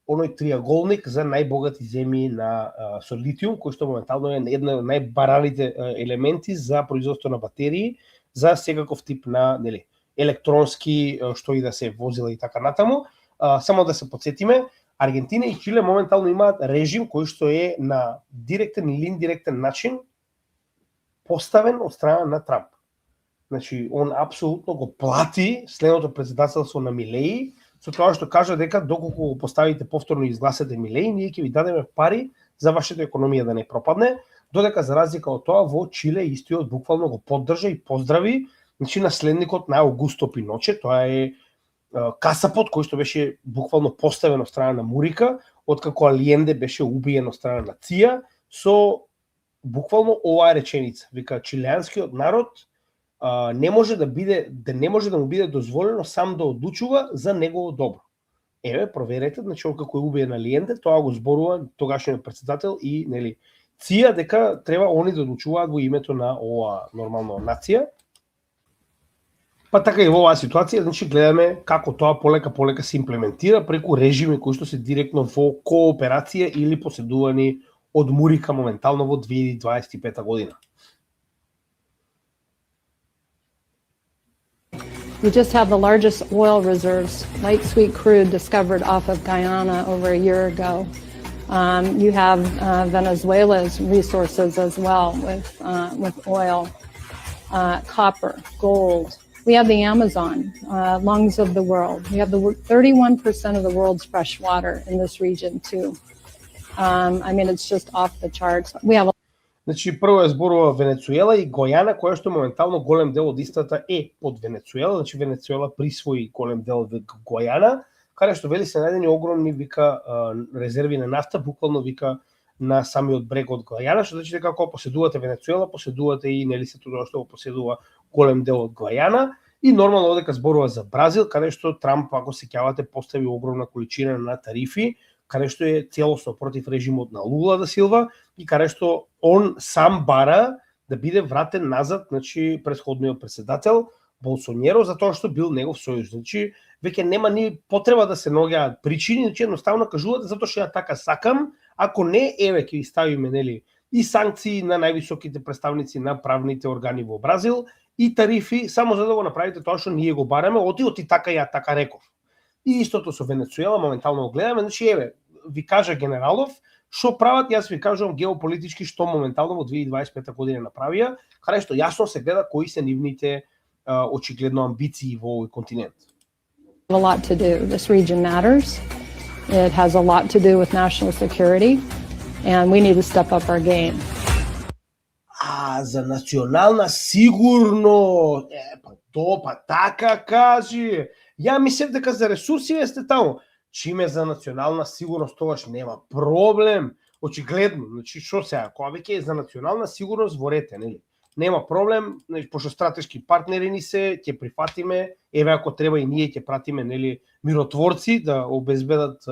оној триаголник за најбогати земји на со литиум, кој што моментално е една од најбараните елементи за производство на батерии за секаков тип на електронски што и да се возила и така натаму. Само да се подсетиме, Аргентина и Чиле моментално имаат режим кој што е на директен или индиректен начин поставен од страна на Трамп. Значи, он апсолутно го плати следното председателство на Милеи, со тоа што кажа дека доколку го поставите повторно и изгласате Милеи, ние ќе ви дадеме пари за вашата економија да не пропадне, додека за разлика од тоа во Чиле истиот буквално го поддржа и поздрави, значи наследникот на Аугусто Пиноче, тоа е касапот кој што беше буквално поставен од страна на Мурика, откако Алиенде беше убиен од страна на ЦИА, со буквално оваа реченица, вика чилеанскиот народ не може да му биде дозволено сам да одлучува за негово добро. Еве, проверете, значи како е убиен Алиенде, тоа го зборува тогашниот председател и нели ЦИА дека треба они да одлучуваат во името на оваа нормално нација. Па така и во оваа ситуација, значи гледаме како тоа полека се имплементира преку режими кои што се директно во кооперација или поседувани од Мурика моментално во 2025 година. We just have the largest oil reserves, light sweet crude, discovered off of Guyana over a year ago. You have Venezuela's resources as well with oil, copper, gold. We have the Amazon, lungs of the world. We have the 31% of the world's fresh water in this region too. I mean, it's just off the charts. We have. Значи прво е зборува Венецуела и Гојана, која што моментално голем дел од истата е под Венецуела, значи Венецуела присвои голем дел од Гојана, каде што вели се најдени огромни вика резерви на нафта, буквално вика на самиот брег од Гојана, што значи дека кога поседувате Венецуела, поседувате и нели се тоа што го поседува голем дел од Гојана. И нормално одека зборува за Бразил, каде што Трамп, ако се сеќавате, постави огромна количина на тарифи, каде што е целосно против режимот на Лула да Силва и каде што он сам бара да биде вратен назад, значи претходниот председател Болсонеро, затоа што бил негов сојуз. Значи веќе нема ни потреба да се наоѓаат причини, значи едноставно кажувате затоа што ја така сакам, ако не еве ќе ви ставиме нели и санкции на највисоките представници на правните органи во Бразил и тарифи само за да го направите тоа што ние го бараме, оти така ја така реков. И истото со Венецуела моментално го гледаме, значи еве ви кажа генералов, што прават, јас ви кажувам геополитички што моментално во 2025 година направија, каде што јасно се гледа кои се нивните очигледно амбиции во овој континент. A lot to do. This region matters. It has a lot to do with national security, and we need to step up our game. За национална сигурност, па така кажи. Ја мислев дека за ресурси сте таму. Чиме за национална сигурност, тогаш нема проблем. Очигледно, значи што сега, кога веќе е за национална сигурност, ворете, нели? нема проблем, пошто стратешки партнери ни се, ќе прифатиме, еве ако треба и ние ќе пратиме нели миротворци да обезбедат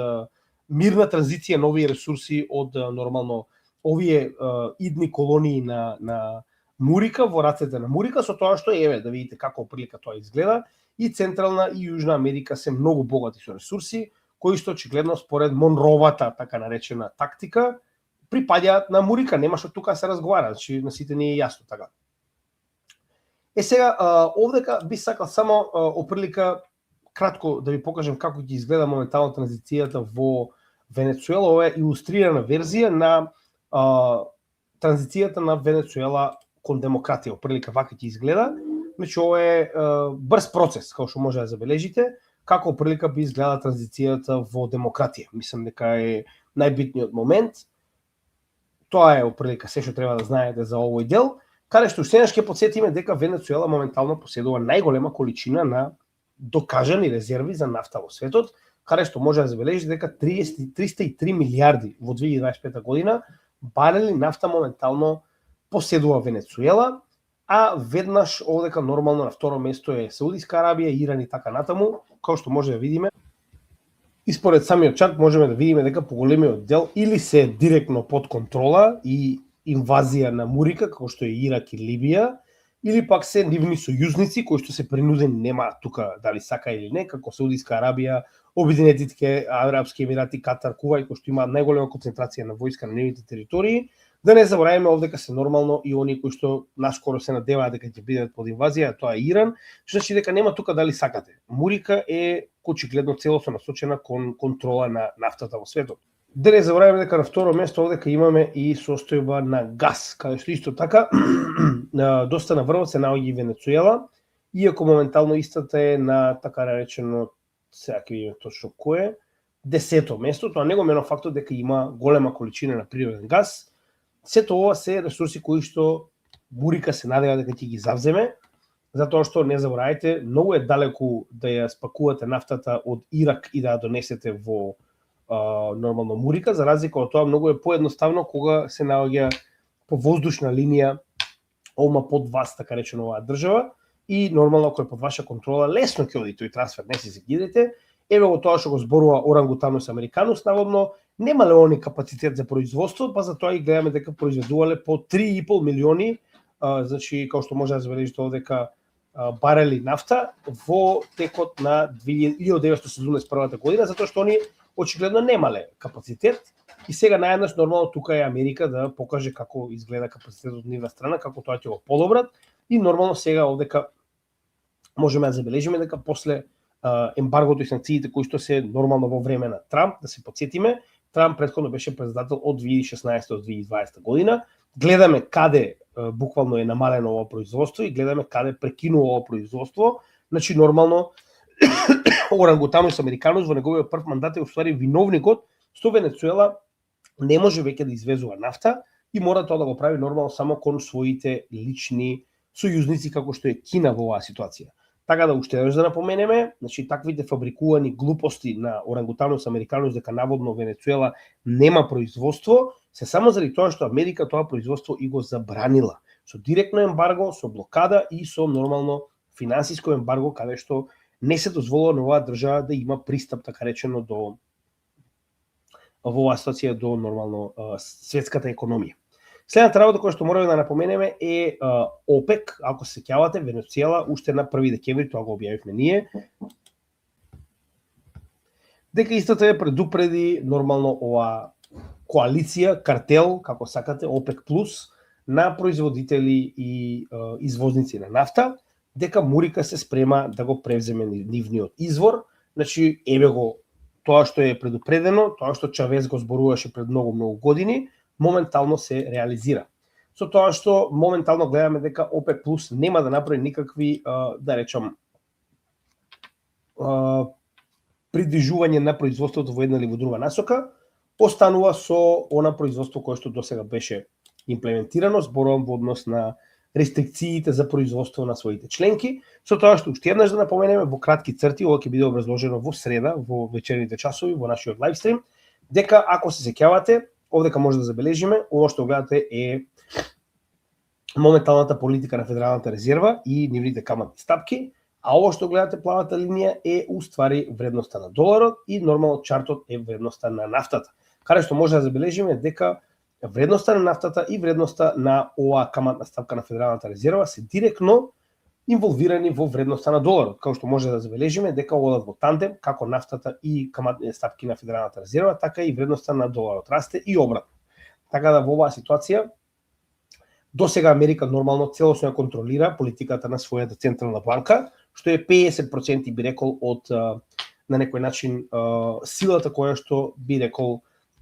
мирна транзиција на овие ресурси од нормално овие идни колонии на Мурика, во рацете на Мурика, со тоа што еве да видите како прилика тоа изгледа, и Централна и Јужна Америка се многу богати со ресурси, кои што очигледно според Монровата така наречена тактика припаѓаат на Мурика, нема што тука се разговара, значи на сите ни е јасно така. Сега овдека би сакал само оприлика кратко да ви покажам како ќе изгледа моментално транзицијата во Венецуела. Ова е илустрирана верзија на транзицијата на Венецуела кон демократија. Оприлика вака ќе изгледа. Значи ова е брз процес, како што може да забележите, како оприлика би изгледа транзицијата во демократија. Мислам дека е најбитниот момент. Тоа е оприлика се што треба да знаете за овој дел, каде што уште еднаш ќе потсетиме дека Венецуела моментално поседува најголема количина на докажани резерви за нафта во светот, каде што може да забележите дека 303 милиарди во 2025 година барели нафта моментално поседува Венецуела, а веднаш овдека нормално на второ место е Саудиска Арабија, Иран и така натаму, како што може да видиме. И според самиот чат можеме да видиме дека поголемиот дел или се директно под контрола и инвазија на Мурика, како што е Ирак и Либија, или пак се нивни сојузници кои што се принудени, нема тука дали сака или не, како Саудиска Арабија, Обединетите Арапски Емирати, Катар, Кувајт, кои што имаат најголема концентрација на војска на нивните територии. Да не забораваме овдека се нормално и они кои што наскоро се надеваат дека ќе бидат под инвазија, тоа е Иран, што значи дека нема тука дали сакате. Мурика е очигледно целосно насочена кон контрола на нафтата во светот. Да не забораваме дека на второ место овдека имаме и состојба на газ, каде што исто така доста на врвот се наоѓа и Венецуела, иако моментално истата е на така наречено, сега ќе видиме точно кое, 10-то место. Тоа не го менува фактот дека има голема количина на природен газ. Сето ова се ресурси кои што Мурика се надева дека ќе ги завземе, затоа што не заборавајте, многу е далеку да ја спакувате нафтата од Ирак и да ја донесете во нормално Мурика, за разлика од тоа многу е поедноставно кога се наоѓа по воздушна линија ома под вас, така речено, оваа држава, и нормално ако е под ваша контрола, лесно ќе оди тој трансфер, не се гидете. Еве го тоа што го зборува Орангутанус американус, наводно немале они капацитет за производство, па затоа и гледаме дека произведувале по 3,5 милиони, значи како што може да забележите овдека барели нафта во текот на 1971 година, затоа што они очигледно немале капацитет и сега наједнаш нормално тука е Америка да покаже како изгледа капацитетот од нивна страна, како тоа ќе го подобрат и нормално сега овдека можеме да забележиме дека после ембаргото и санкциите кои што се нормално во време на Трамп, да се потсетиме, Трамп претходно беше председател од 2016 до 2020 година. Гледаме каде буквално е намалено ова производство и гледаме каде прекинува ова производство. Значи нормално Орангутанус американус во неговиот прв мандат е уствари виновникот што Венецуела не може веќе да извезува нафта и мора тоа да го прави нормално само кон своите лични сојузници како што е Кина во оваа ситуација. Така да уште еднаш да напоменеме, значи таквите фабрикувани глупости на Орангутанус американус дека наводно Венецуела нема производство, се само заради тоа што Америка тоа производство и го забранила со директно ембарго, со блокада и со нормално финансиско ембарго каде што не се дозволува на оваа држава да има пристап така речено до во оваа ситуација до нормално светската економија. Следната работа која што мораме да напоменеме е ОПЕК, ако се сеќавате, Венецуела уште на 1 декември, тоа го објавивме ние, дека истата е предупреди нормално оваа коалиција, картел, како сакате, ОПЕК плюс, на производители и извозници на нафта, дека Мурика се спрема да го превземе нивниот извор. Значи, еве го тоа што е предупредено, тоа што Чавес го зборуваше пред многу години, моментално се реализира. Со тоа што моментално гледаме дека ОПЕК плюс нема да направи никакви, да речам, придвижување на производството во една или во друга насока, останува со она производство кое што досега беше имплементирано, зборувам во однос на рестрикциите за производство на своите членки, со тоа што уште еднаш да напоменеме во кратки црти, ова ќе биде образложено во среда, во вечерните часови, во нашиот лайвстрим, дека ако се сеќавате, овдека може да забележиме, ова што гледате е моменталната политика на Федералната резерва и нивните каматни стапки, а ово што гледате плавата линија е уствари вредноста на доларот и нормално чартот е вредноста на нафтата. Каде што може да забележиме дека вредноста на нафтата и вредноста на оваа каматна стапка на Федералната резерва се директно инволвирани во вредноста на доларот. Како што може да забележиме дека одат во тандем, како нафтата и каматните стапки на Федералната резерва, така и вредноста на доларот расте и обратно. Така да во оваа ситуација до сега Америка нормално целосно ја контролира политиката на својата централна банка, што е 50% би рекол од на некој начин силата која што би рекол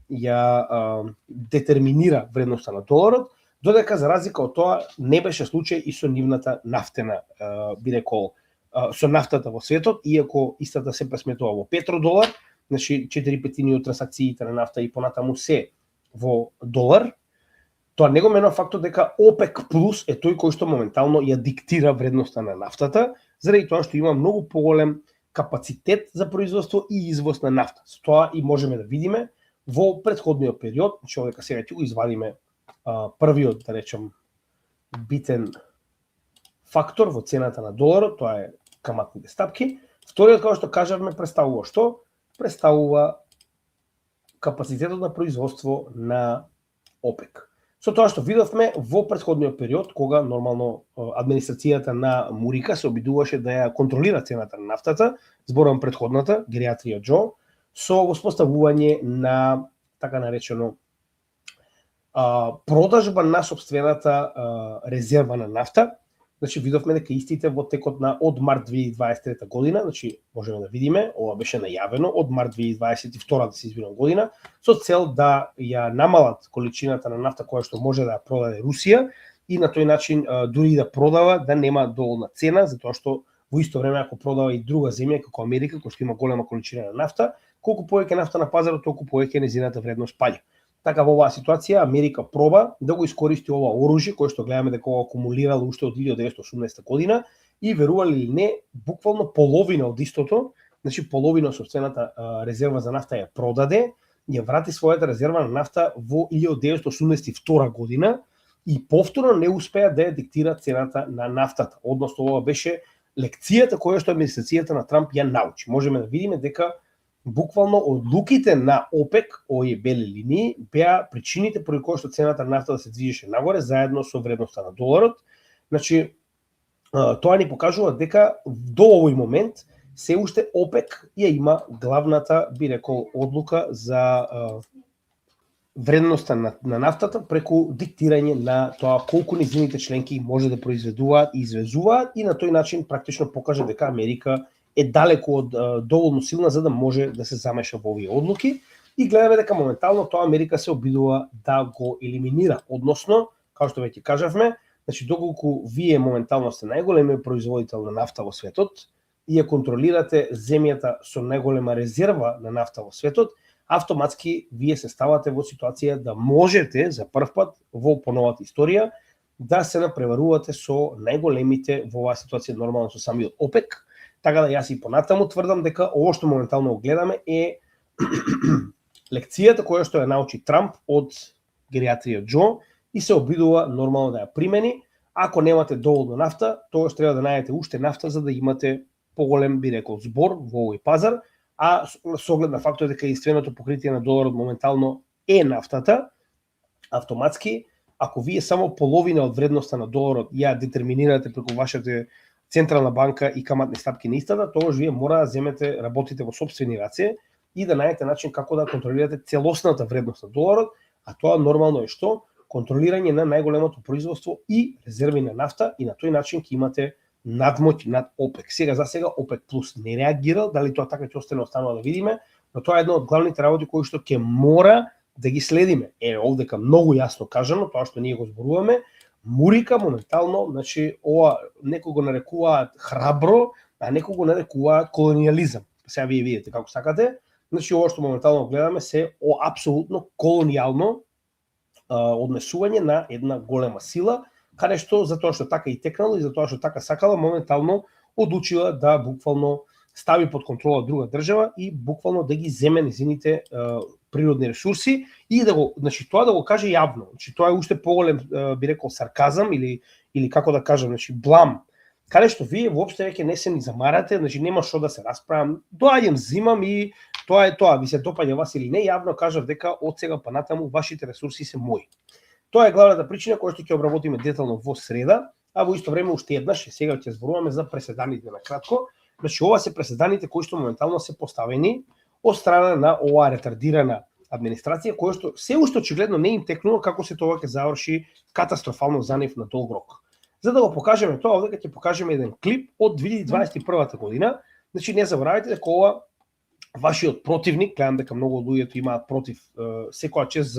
ја детерминира вредноста на доларот, додека за разлика од тоа не беше случај и со нивната нафтена, би рекол, со нафтата во светот, иако истата се пресметува во петродолар, значи 4/5 од трансакциите на нафта и понатаму се во долар. Тоа не го менува фактот дека ОПЕК плюс е тој кој што моментално ја диктира вредноста на нафтата, заради тоа што има многу поголем капацитет за производство и извоз на нафта. Со тоа и можеме да видиме во претходниот период, значи овдека сега ќе го извадиме првиот, да речем, битен фактор во цената на доларот, тоа е каматните стапки. Вториот, како што кажавме, представува што? Представува капацитетот на производство на ОПЕК. Со тоа што видовме во претходниот период, кога нормално администрацијата на Мурика се обидуваше да ја контролира цената на нафтата, зборувам претходната, Гериатрија Џо, со воспоставување на така наречено продажба на сопствената резерва на нафта. Значи видовме дека истите во текот на од март 2023 година, значи можеме да видиме, ова беше најавено од март 2022 да се извинам година, со цел да ја намалат количината на нафта која што може да ја продаде Русија и на тој начин дури да продава да нема доволна цена, затоа што во исто време ако продава и друга земја како Америка која што има голема количина на нафта, колку повеќе нафта на пазарот, толку повеќе нејзината вредност паѓа. Така во оваа ситуација Америка проба да го искористи ова оружје кое што гледаме дека го акумулирало уште од 1918 година и верували или не, буквално половина од истото, значи половина од сопствената резерва за нафта ја продаде, ја врати својата резерва на нафта во 1982 година и повторно не успеа да ја диктира цената на нафтата. Односно ова беше лекцијата која што администрацијата на Трамп ја научи. Можеме да видиме дека буквално одлуките на ОПЕК, овие бели линии, беа причините поради кои што цената на нафта да се движеше нагоре заедно со вредноста на доларот. Значи, тоа ни покажува дека до овој момент се уште ОПЕК ја има главната, би рекол, одлука за вредноста на нафтата преку диктирање на тоа колку нејзините членки може да произведуваат и извезуваат и на тој начин практично покажа дека Америка е далеку од доволно силна за да може да се замеша во овие одлуки и гледаме дека моментално тоа Америка се обидува да го елиминира, односно, како што веќе кажавме, значи доколку вие моментално сте најголемиот производител на нафта во светот и ја контролирате земјата со најголема резерва на нафта во светот, автоматски вие се ставате во ситуација да можете за прв пат во поновата историја да се напреварувате со најголемите во оваа ситуација нормално со самиот ОПЕК. Така да јас и понатаму тврдам дека ово што моментално го гледаме е лекцијата која што ја научи Трамп од Гериатрија Џо и се обидува нормално да ја примени. Ако немате доволно нафта, тогаш треба да најдете уште нафта за да имате поголем, би рекол, збор во овој пазар, а со оглед на фактот дека единственото покритие на доларот моментално е нафтата, автоматски, ако вие само половина од вредноста на доларот ја детерминирате преку вашата централна банка и каматни стапки на истата, тогаш вие мора да земете, работите во сопствени раце и да најдете начин како да контролирате целосната вредност на доларот, а тоа нормално е што? Контролирање на најголемото производство и резерви на нафта и на тој начин ќе имате надмоќ над ОПЕК. Сега за сега ОПЕК плюс не реагира, дали тоа така ќе остане останува да видиме, но тоа е една од главните работи кои што ќе мора да ги следиме. Овдека многу јасно кажано, тоа што ние го зборуваме, Мурика моментално, значи ова некој го нарекуваат храбро, а некој го нарекуваат колониализам. Сега вие видите како сакате. Значи ова што моментално гледаме се апсолутно колонијално однесување на една голема сила, каде што затоа што така и текнало и затоа што така сакала моментално одлучила да буквално стави под контрола друга држава и буквално да ги земе нејзините природни ресурси и да го, значи тоа да го каже јавно. Значи тоа е уште поголем, би рекол, сарказам или како да кажам, значи блам. Каде што вие воопште веќе не се ни замарате, значи нема што да се расправам. Доаѓам, зимам и тоа е тоа. Ви се допаѓа вас или не, јавно кажав дека од сега па натаму вашите ресурси се мои. Тоа е главната причина која што ќе обработиме детално во среда, а во исто време уште еднаш сега ќе зборуваме за преседаните на кратко. Значи ова се преседаните кои што моментално се поставени од страна на оваа ретардирана администрација која што се уште очигледно не им текнува како се тоа ќе заврши катастрофално за нив на долг рок. За да го покажеме тоа, овде ќе покажеме еден клип од 2021 година. Значи не заборавајте дека ова вашиот противник, гледам дека многу од луѓето имаат против секоја чест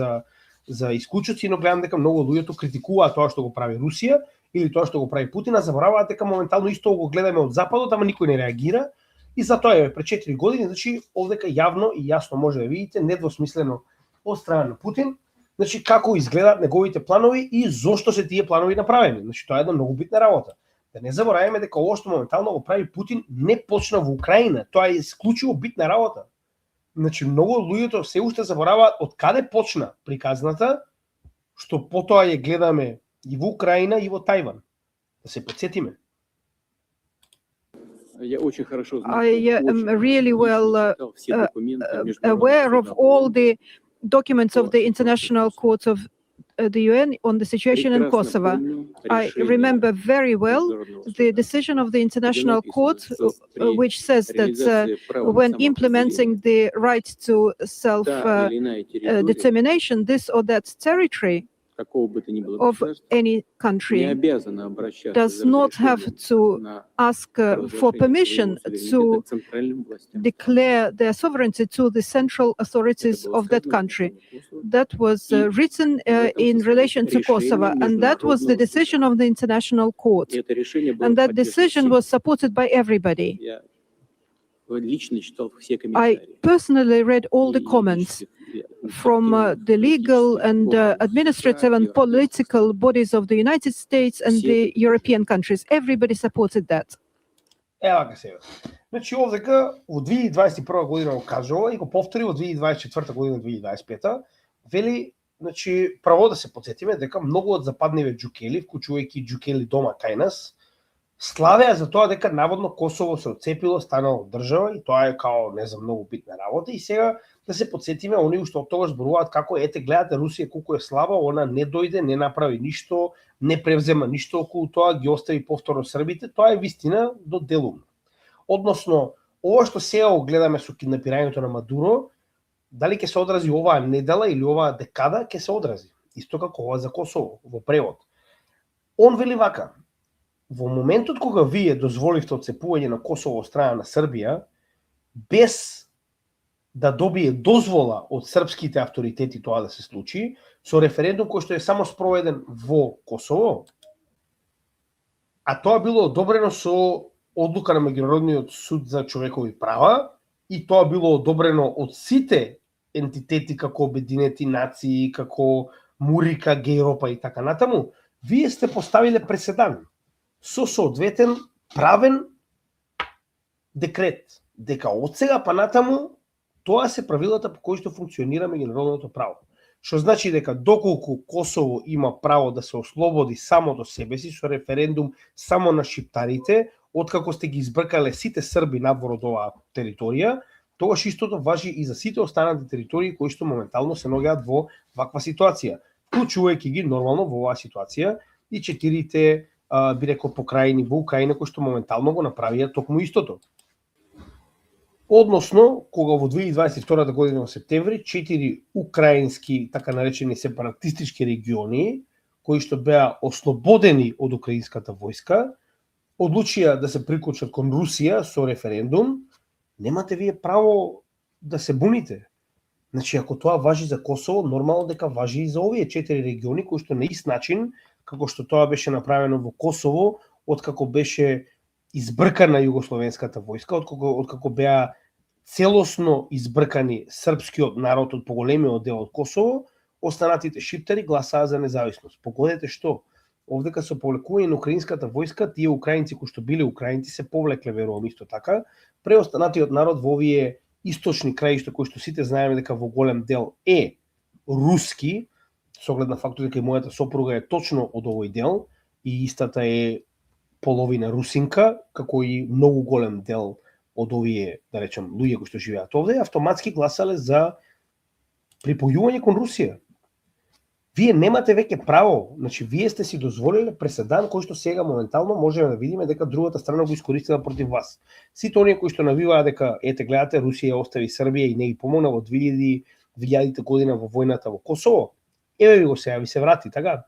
за исклучоци, но гледам дека многу од луѓето критикуваат тоа што го прави Русија или тоа што го прави Путин, а забораваат дека моментално исто го гледаме од западот, ама никој не реагира. И затоа е пред 4 години, значи овдека јавно и јасно може да видите недвосмислено од страна на Путин, значи како изгледаат неговите планови и зошто се тие планови направени. Значи тоа е една многу битна работа. Да не забораваме дека ова што моментално го прави Путин не почна во Украина, тоа е исклучиво битна работа. Значи многу од луѓето се уште забораваат од каде почна приказната, што потоа ја гледаме и во Украина и во Тајван. Да се потсетиме. I am really well aware of all the documents of the International Court of the UN on the situation in Kosovo. I remember very well the decision of the International Court, which says that when implementing the right to self-determination, this or that territory of any country does not have to ask for permission to declare their sovereignty to the central authorities of that country. That was written in relation to Kosovo, and that was the decision of the International Court. And that decision was supported by everybody. I personally read all the comments from the legal and administrative and political bodies of the United States and the European countries. Everybody supported that. Ева ка сега. Значи овдека во 2021 година го кажува и го повтори во 2024 година 2025. Вели, значи право да се потсетиме дека многу од западниве џукели, вклучувајќи џукели дома кај нас, славеа за тоа дека наводно Косово се отцепило, станало држава и тоа е као не знам многу битна работа. И сега да се потсетиме, они што од тогаш зборуваат како ете гледате Русија колку е слаба, она не дојде, не направи ништо, не превзема ништо околу тоа, ги остави повторно србите. Тоа е вистина до делумно. Односно, ова што сега го гледаме со киднапирањето на Мадуро, дали ќе се одрази оваа недела или оваа декада, ќе се одрази. Исто како ова за Косово, во превод. Он вели вака: во моментот кога вие дозволивте отцепување на Косово од страна на Србија, без да добие дозвола од српските авторитети тоа да се случи, со референдум кој што е само спроведен во Косово, а тоа било одобрено со одлука на Меѓународниот суд за човекови права и тоа било одобрено од сите ентитети како Обединети нации, како Мурика, Гејропа и така натаму, вие сте поставиле преседан со соодветен правен декрет, дека од сега па натаму тоа се правилата по кои што функционира меѓународното право. Што значи дека доколку Косово има право да се ослободи само до себе си со референдум само на шиптарите, откако сте ги избркале сите срби надвор од оваа територија, тогаш истото важи и за сите останати територии кои што моментално се наоѓаат во ваква ситуација, вклучувајќи ги нормално во оваа ситуација и четирите би рекол покрајни во Украина кои што моментално го направија токму истото. Односно, кога во 2022 година во септември 4 украински така наречени сепаратистички региони кои што беа ослободени од украинската војска одлучија да се приклучат кон Русија со референдум, немате вие право да се буните. Значи, ако тоа важи за Косово, нормално дека важи и за овие 4 региони кои што на ист начин како што тоа беше направено во Косово, откако беше избркана југословенската војска, откако беа целосно избркани српскиот народ од поголемиот дел од Косово, останатите шиптари гласаа за независност. Погодете што, овдека со повлекување на украинската војска, тие украинци кои што биле украинци се повлекле, верувам исто така, преостанатиот народ во овие источни краишта кои што сите знаеме дека во голем дел е руски, со оглед на фактот дека и мојата сопруга е точно од овој дел и истата е половина русинка, како и многу голем дел од овие, да речем, луѓе кои што живеат овде, автоматски гласале за припојување кон Русија. Вие немате веќе право, значи вие сте си дозволиле преседан кој што сега моментално можеме да видиме дека другата страна го искористила против вас. Сите оние кои што навиваат дека ете гледате Русија остави Србија и не ги помогна во 2000 година во војната во Косово. Еве ви го сега ви се врати, така.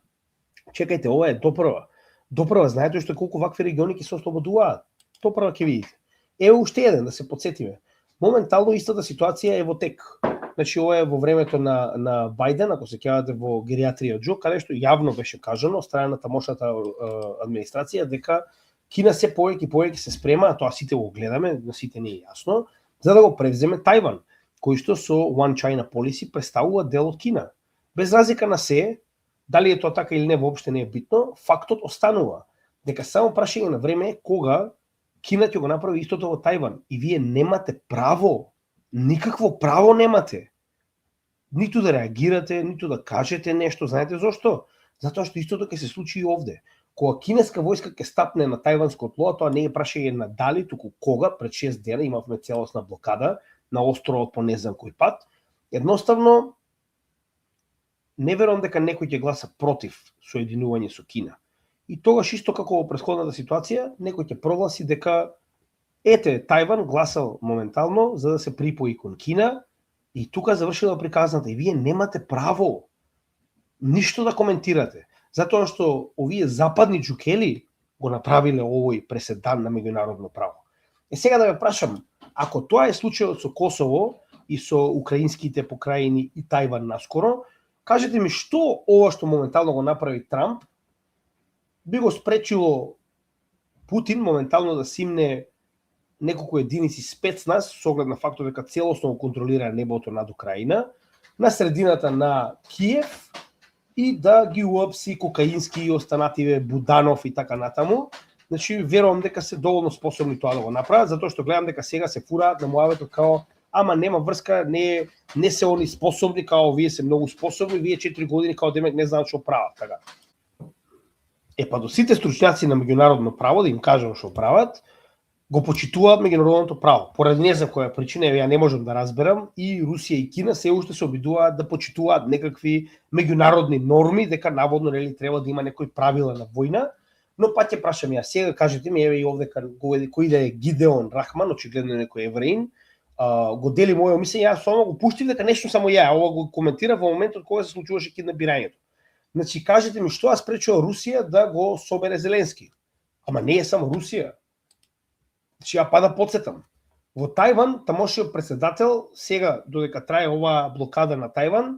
Чекајте, ова е допрва. Допрва, знаете што колку вакви региони ќе се ослободуваат. Допрва ќе видите. Еве уште еден да се потсетиме. Моментално истата ситуација е во тек. Значи ова е во времето на Бајден, ако се сеќавате во гериатрија Џо, каде што јавно беше кажано од страна на тамошната администрација дека Кина се повеќе и повеќе се спрема, а тоа сите го гледаме, на сите не е јасно, за да го превземе Тајван, кој што со One China Policy представува дел од Кина. Без разлика на се, дали е тоа така или не, воопште не е битно, фактот останува дека само прашање на време е кога Кина ќе го направи истото во Тајван и вие немате право, никакво право немате. Ниту да реагирате, ниту да кажете нешто, знаете зошто? Затоа што истото ќе се случи и овде. Кога кинеска војска ќе стапне на тајванско тло, тоа не е прашање на дали, туку кога, пред 6 дена имавме целосна блокада на островот по не знам кој пат, едноставно не верувам дека некој ќе гласа против соединување со Кина. И тогаш исто како во претходната ситуација, некој ќе прогласи дека ете, Тајван гласал моментално за да се припои кон Кина и тука завршила приказната и вие немате право ништо да коментирате, затоа што овие западни џукели го направиле овој преседан на меѓународно право. Сега да ве прашам, ако тоа е случајот со Косово и со украинските покрајини и Тајван наскоро, кажете ми што ова што моментално го направи Трамп би го спречило Путин моментално да симне неколку единици спецназ со оглед на фактот дека целосно го контролира небото над Украина, на средината на Киев и да ги уапси кокаински и останативе Буданов и така натаму. Значи, верувам дека се доволно способни тоа да го направат, затоа што гледам дека сега се фураат на муаветот као ама нема врска, не се они способни, као вие се многу способни, вие 4 години као демек не знаат што прават, така. Па до сите стручњаци на меѓународно право, да им кажам што прават, го почитуваат меѓународното право. Поради не знам која причина, ја не можам да разберам, и Русија и Кина се уште се обидуваат да почитуваат некакви меѓународни норми, дека наводно нели треба да има некои правила на војна, но па ќе прашам ја сега, кажете ми, еве и овде кој да е Гидеон Рахман, очигледно некој евреин, го дели моје мислење, јас само го пуштив дека нешто само ја, ова го коментира во моментот кога се случуваше киднапирањето. Значи, кажете ми што ја спречува Русија да го собере Зеленски? Ама не е само Русија. Значи, ја па да подсетам. Во Тајван, тамошниот председател, сега, додека трае оваа блокада на Тајван,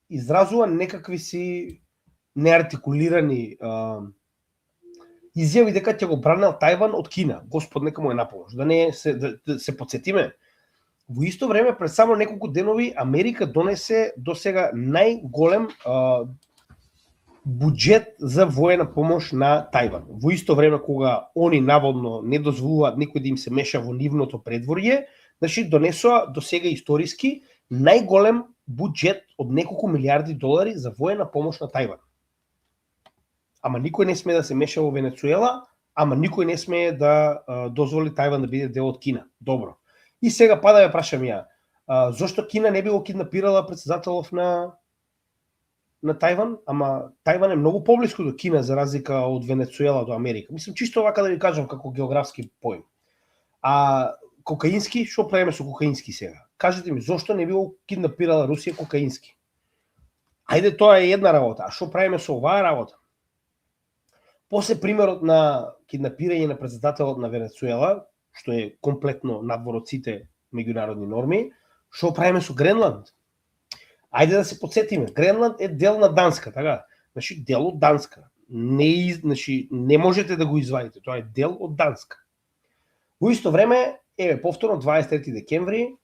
изразува некакви си неартикулирани изјави дека ќе го бранел Тајван од Кина. Господ нека му е напомош. Да се подсетиме. Во исто време, пред само неколку денови, Америка донесе до сега најголем буџет за воена помош на Тајван. Во исто време кога они наводно не дозволуваат никој да им се меша во нивното предворје, значи донесоа до сега историски најголем буџет од неколку милиарди долари за воена помош на Тајван. Ама никој не смее да се меша во Венецуела, ама никој не смее да дозволи Тајван да биде дел од Кина. Добро. И сега па да ве прашам ја, зошто Кина не би го киднапирала председателов на Тајван, ама Тајван е многу поблиску до Кина за разлика од Венецуела до Америка. Мислам чисто вака да ви кажам како географски поим. А кокаински, што правиме со кокаински сега? Кажете ми зошто не би го киднапирала Русија кокаински? Ајде, тоа е една работа, а што правиме со оваа работа? После примерот на киднапирање на председателот на Венецуела, што е комплетно надвор од сите меѓународни норми, што правиме со Гренланд? Ајде да се подсетиме, Гренланд е дел на Данска, така? Значи, дел од Данска. Значи, не можете да го извадите, тоа е дел од Данска. Во исто време, повторно 23 декември,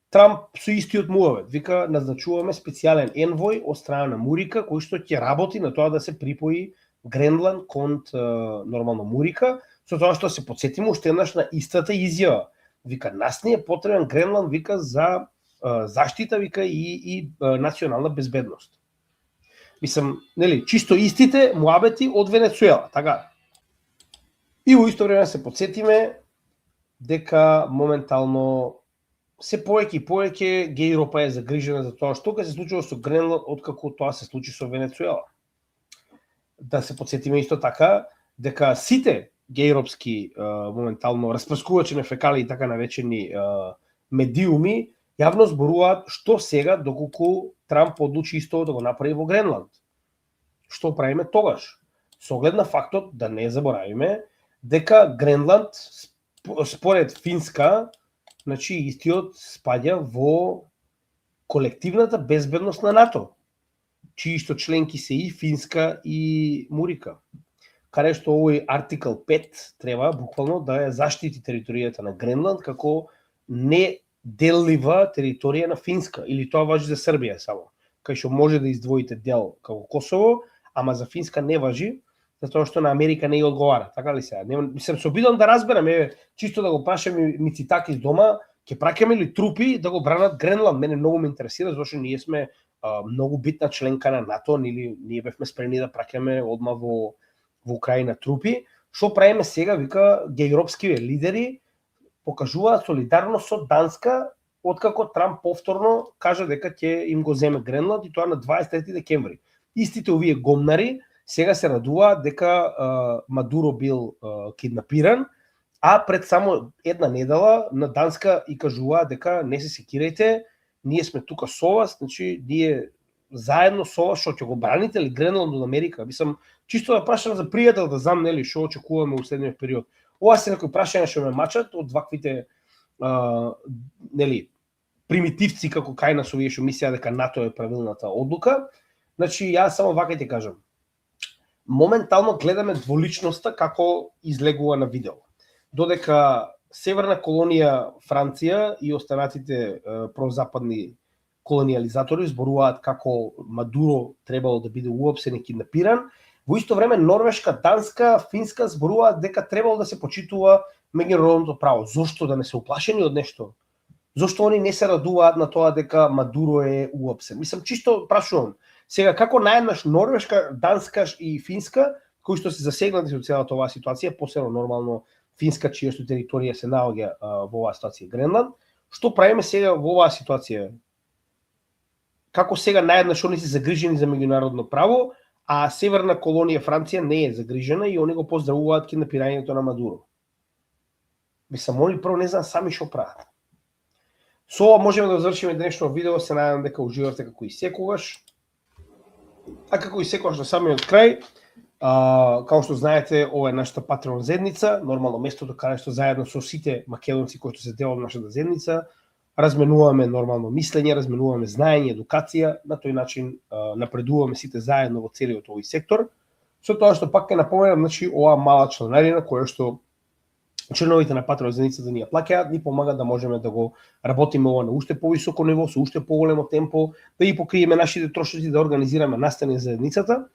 Трамп со истиот муавет, вика, назначуваме специјален енвој од страна на Мурика, кој што ќе работи на тоа да се припои Гренланд кон нормално Мурика, со тоа што се подсетиме уште еднаш на истата изјава. Вика, нас не е потребен Гренланд, вика, за заштита, вика, и национална безбедност. Мислам, нели, чисто истите муабети од Венецуела, така. И во исто време се подсетиме дека моментално се повеќе и повеќе геј Европа е загрижена за тоа што ќе се случува со Гренланд откако тоа се случи со Венецуела. Да се подсетиме исто така дека сите геј европски моментално распрскувачи на фекали и така наречени медиуми јавно зборуваат што сега доколку Трамп одлучи исто да го направи во Гренланд. Што правиме тогаш? Со оглед на фактот да не заборавиме дека Гренланд според Финска, значи истиот спаѓа во колективната безбедност на НАТО, чии исто членки се и Финска и Мурика, каде што овој артикл 5 треба буквално да ја заштити територијата на Гренланд како неделлива територија на Финска, или тоа важи за Србија само, кај што може да издвоите дел како Косово, ама за Финска не важи, затоа што на Америка не ја одговара, така ли сега? Мислам, се обидам да разберам, чисто да го прашам Мицитак из дома, ќе праќаме ли трупи да го бранат Гренланд? Мене многу ме интересира, зашто ние сме многу битна членка на НАТО, ние бевме спремни да праќаме одма во Украина трупи. Што правиме сега, вика, гејропскиве лидери покажуваат солидарност со Данска, откако Трамп повторно кажа дека ќе им го земе Гренланд, и тоа на 23 декември. Истите овие гомнари сега се радуваат дека Мадуро бил киднапиран, а пред само една недела на Данска и кажуваа дека не се секирајте, ние сме тука со вас, значи ние заедно со вас, што ќе го браните ли Гренланд од Америка? Мислам, чисто да прашам за пријател да знам, нели, што очекуваме во следниот период. Ова се некои прашања што ме мачат од ваквите нели, примитивци како кај нас овие што мислеа дека НАТО е правилната одлука. Значи, јас само вака ќе кажам. Моментално гледаме дволичноста како излегува на видео. Додека Северна колонија Франција и останатите прозападни колониализатори зборуваат како Мадуро требало да биде уопсен и киднапиран, во исто време Норвешка, Данска, Финска зборуваат дека требало да се почитува меѓународното право. Зошто да не се уплашени од нешто? Зошто они не се радуваат на тоа дека Мадуро е уопсен? Мислам, чисто прашувам. Сега, како наеднаш Норвешка, Данска и Финска, кои што се засегнати од целата оваа ситуација, посебно нормално Финска, чијата територија се наоѓа во оваа ситуација Гренланд, што правиме сега во оваа ситуација? Како сега наеднаш они се загрижени за меѓународно право, а Северна колонија Франција не е загрижена и они го поздравуваат киднапирањето на Мадуро. Мислам, они прво не знаат сами што прават. Со ова можеме да завршиме денешното видео, се надевам дека уживавте како и секогаш. А како и секогаш на самиот крај, као што знаете, ова е нашата Patreon заедница, нормално местото каде што заедно со сите македонци кои се дел од нашата заедница, разменуваме нормално мислење, разменуваме знаење, едукација, на тој начин напредуваме сите заедно во целиот овој сектор. Со тоа што пак ќе напоменам, значи оваа мала членарина која што членовите на Patreon заедницата ни ја плаќаат, ни помага да можеме да го работиме ова на уште повисоко ниво, со уште поголемо темпо, да ги покриеме нашите трошоци, да организираме настани за заедницата.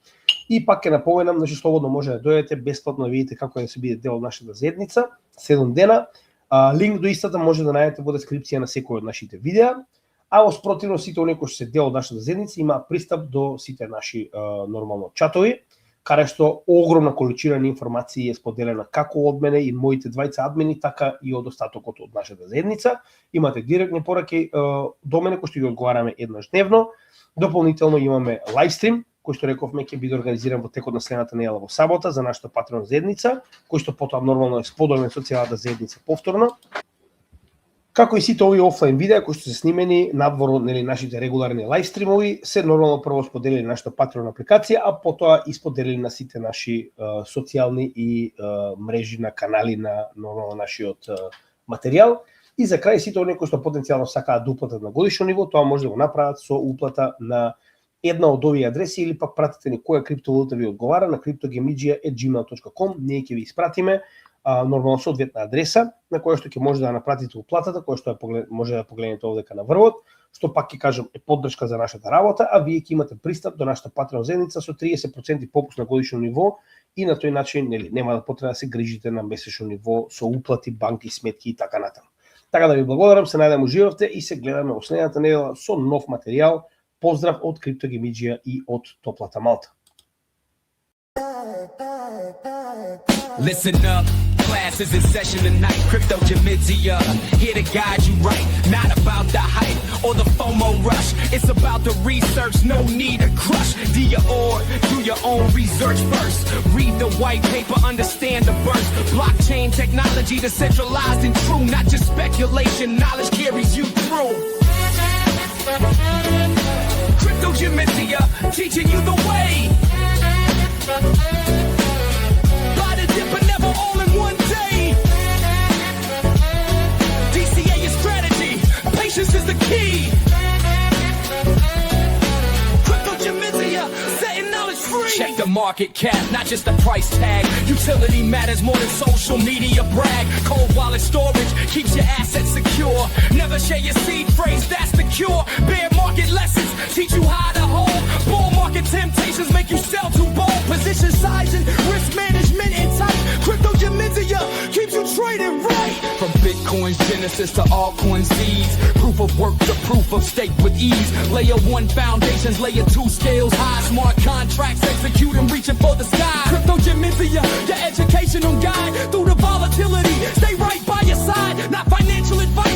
И пак ќе напоменам, значи слободно може да дојдете бесплатно да видите како е да се биде дел од нашата заедница, 7 дена. Линк до истата може да најдете во дескрипција на секој од нашите видеа, а во спротивно сите оние кои што се дел од нашата заедница имаат пристап до сите наши нормално чатови, каде што огромна количина на информации е споделена како од мене и моите двајца админи, така и од остатокот од нашата заедница. Имате директни пораки до мене кои што ги одговараме еднаш дневно. Дополнително имаме лайвстрим, кој што рековме ќе биде организиран во текот на следната недела во сабота за нашата Patreon заедница, кој што потоа нормално е споделен со целата заедница повторно. Како и сите овие офлайн видеа кои што се снимени надвор од нашите регуларни лайвстримови, се нормално прво споделени на нашата Patreon апликација, а потоа и споделени на сите наши социјални и мрежи на канали на нормално нашиот материјал. И за крај сите оние кои што потенцијално сакаат да уплатат на годишно ниво, тоа може да го направат со уплата на една од овие адреси или пак пратете ни која криптовалута ви одговара на cryptogammedia@gmail.com. Ние ќе ви испратиме нормално соодветна адреса на која што ќе може да напратите уплатата, која што може да погледнете овдека на врвот, што пак ќе кажам е поддршка за нашата работа, а вие ќе имате пристап до нашата Patreon заедница со 30% попуст на годишно ниво и на тој начин нема да потреба да се грижите на месечно ниво со уплати, банки, сметки и така натаму. Така да ви благодарам, се најдам уживавте и се гледаме во следната недела со нов материјал. Поздрав од Криптогемиджија и од топлата Малта. Listen up, class is in session tonight. Cryptogemizia, here to guide you right. Not about the hype or the FOMO rush. It's about the research, no need to crush. Do your own research first. Read the white paper, understand the verse. Blockchain technology, decentralized and true. Not just speculation, knowledge carries you through. Cryptogemizia, teaching you the way. But never all in one day. DCA is strategy. Patience is the key. Cryptogemizia, setting knowledge free. Check the market cap, not just the price tag. Utility matters more than social media brag. Cold wallet storage keeps your assets secure. Never share your seed phrase, that's the cure. Bear market lessons teach you how to hold. Bull market temptations make you sell too bold. Position sizing, risk management and tight. Cryptogemizia keeps you trading right. From Bitcoin's genesis to altcoin seeds. Proof of work to proof of stake with ease. Layer 1 foundations, layer 2 scales high. Smart contracts executing, reaching for the sky. Cryptogemizia, your educational guide through the volatility. Stay right by your side, not financial advice.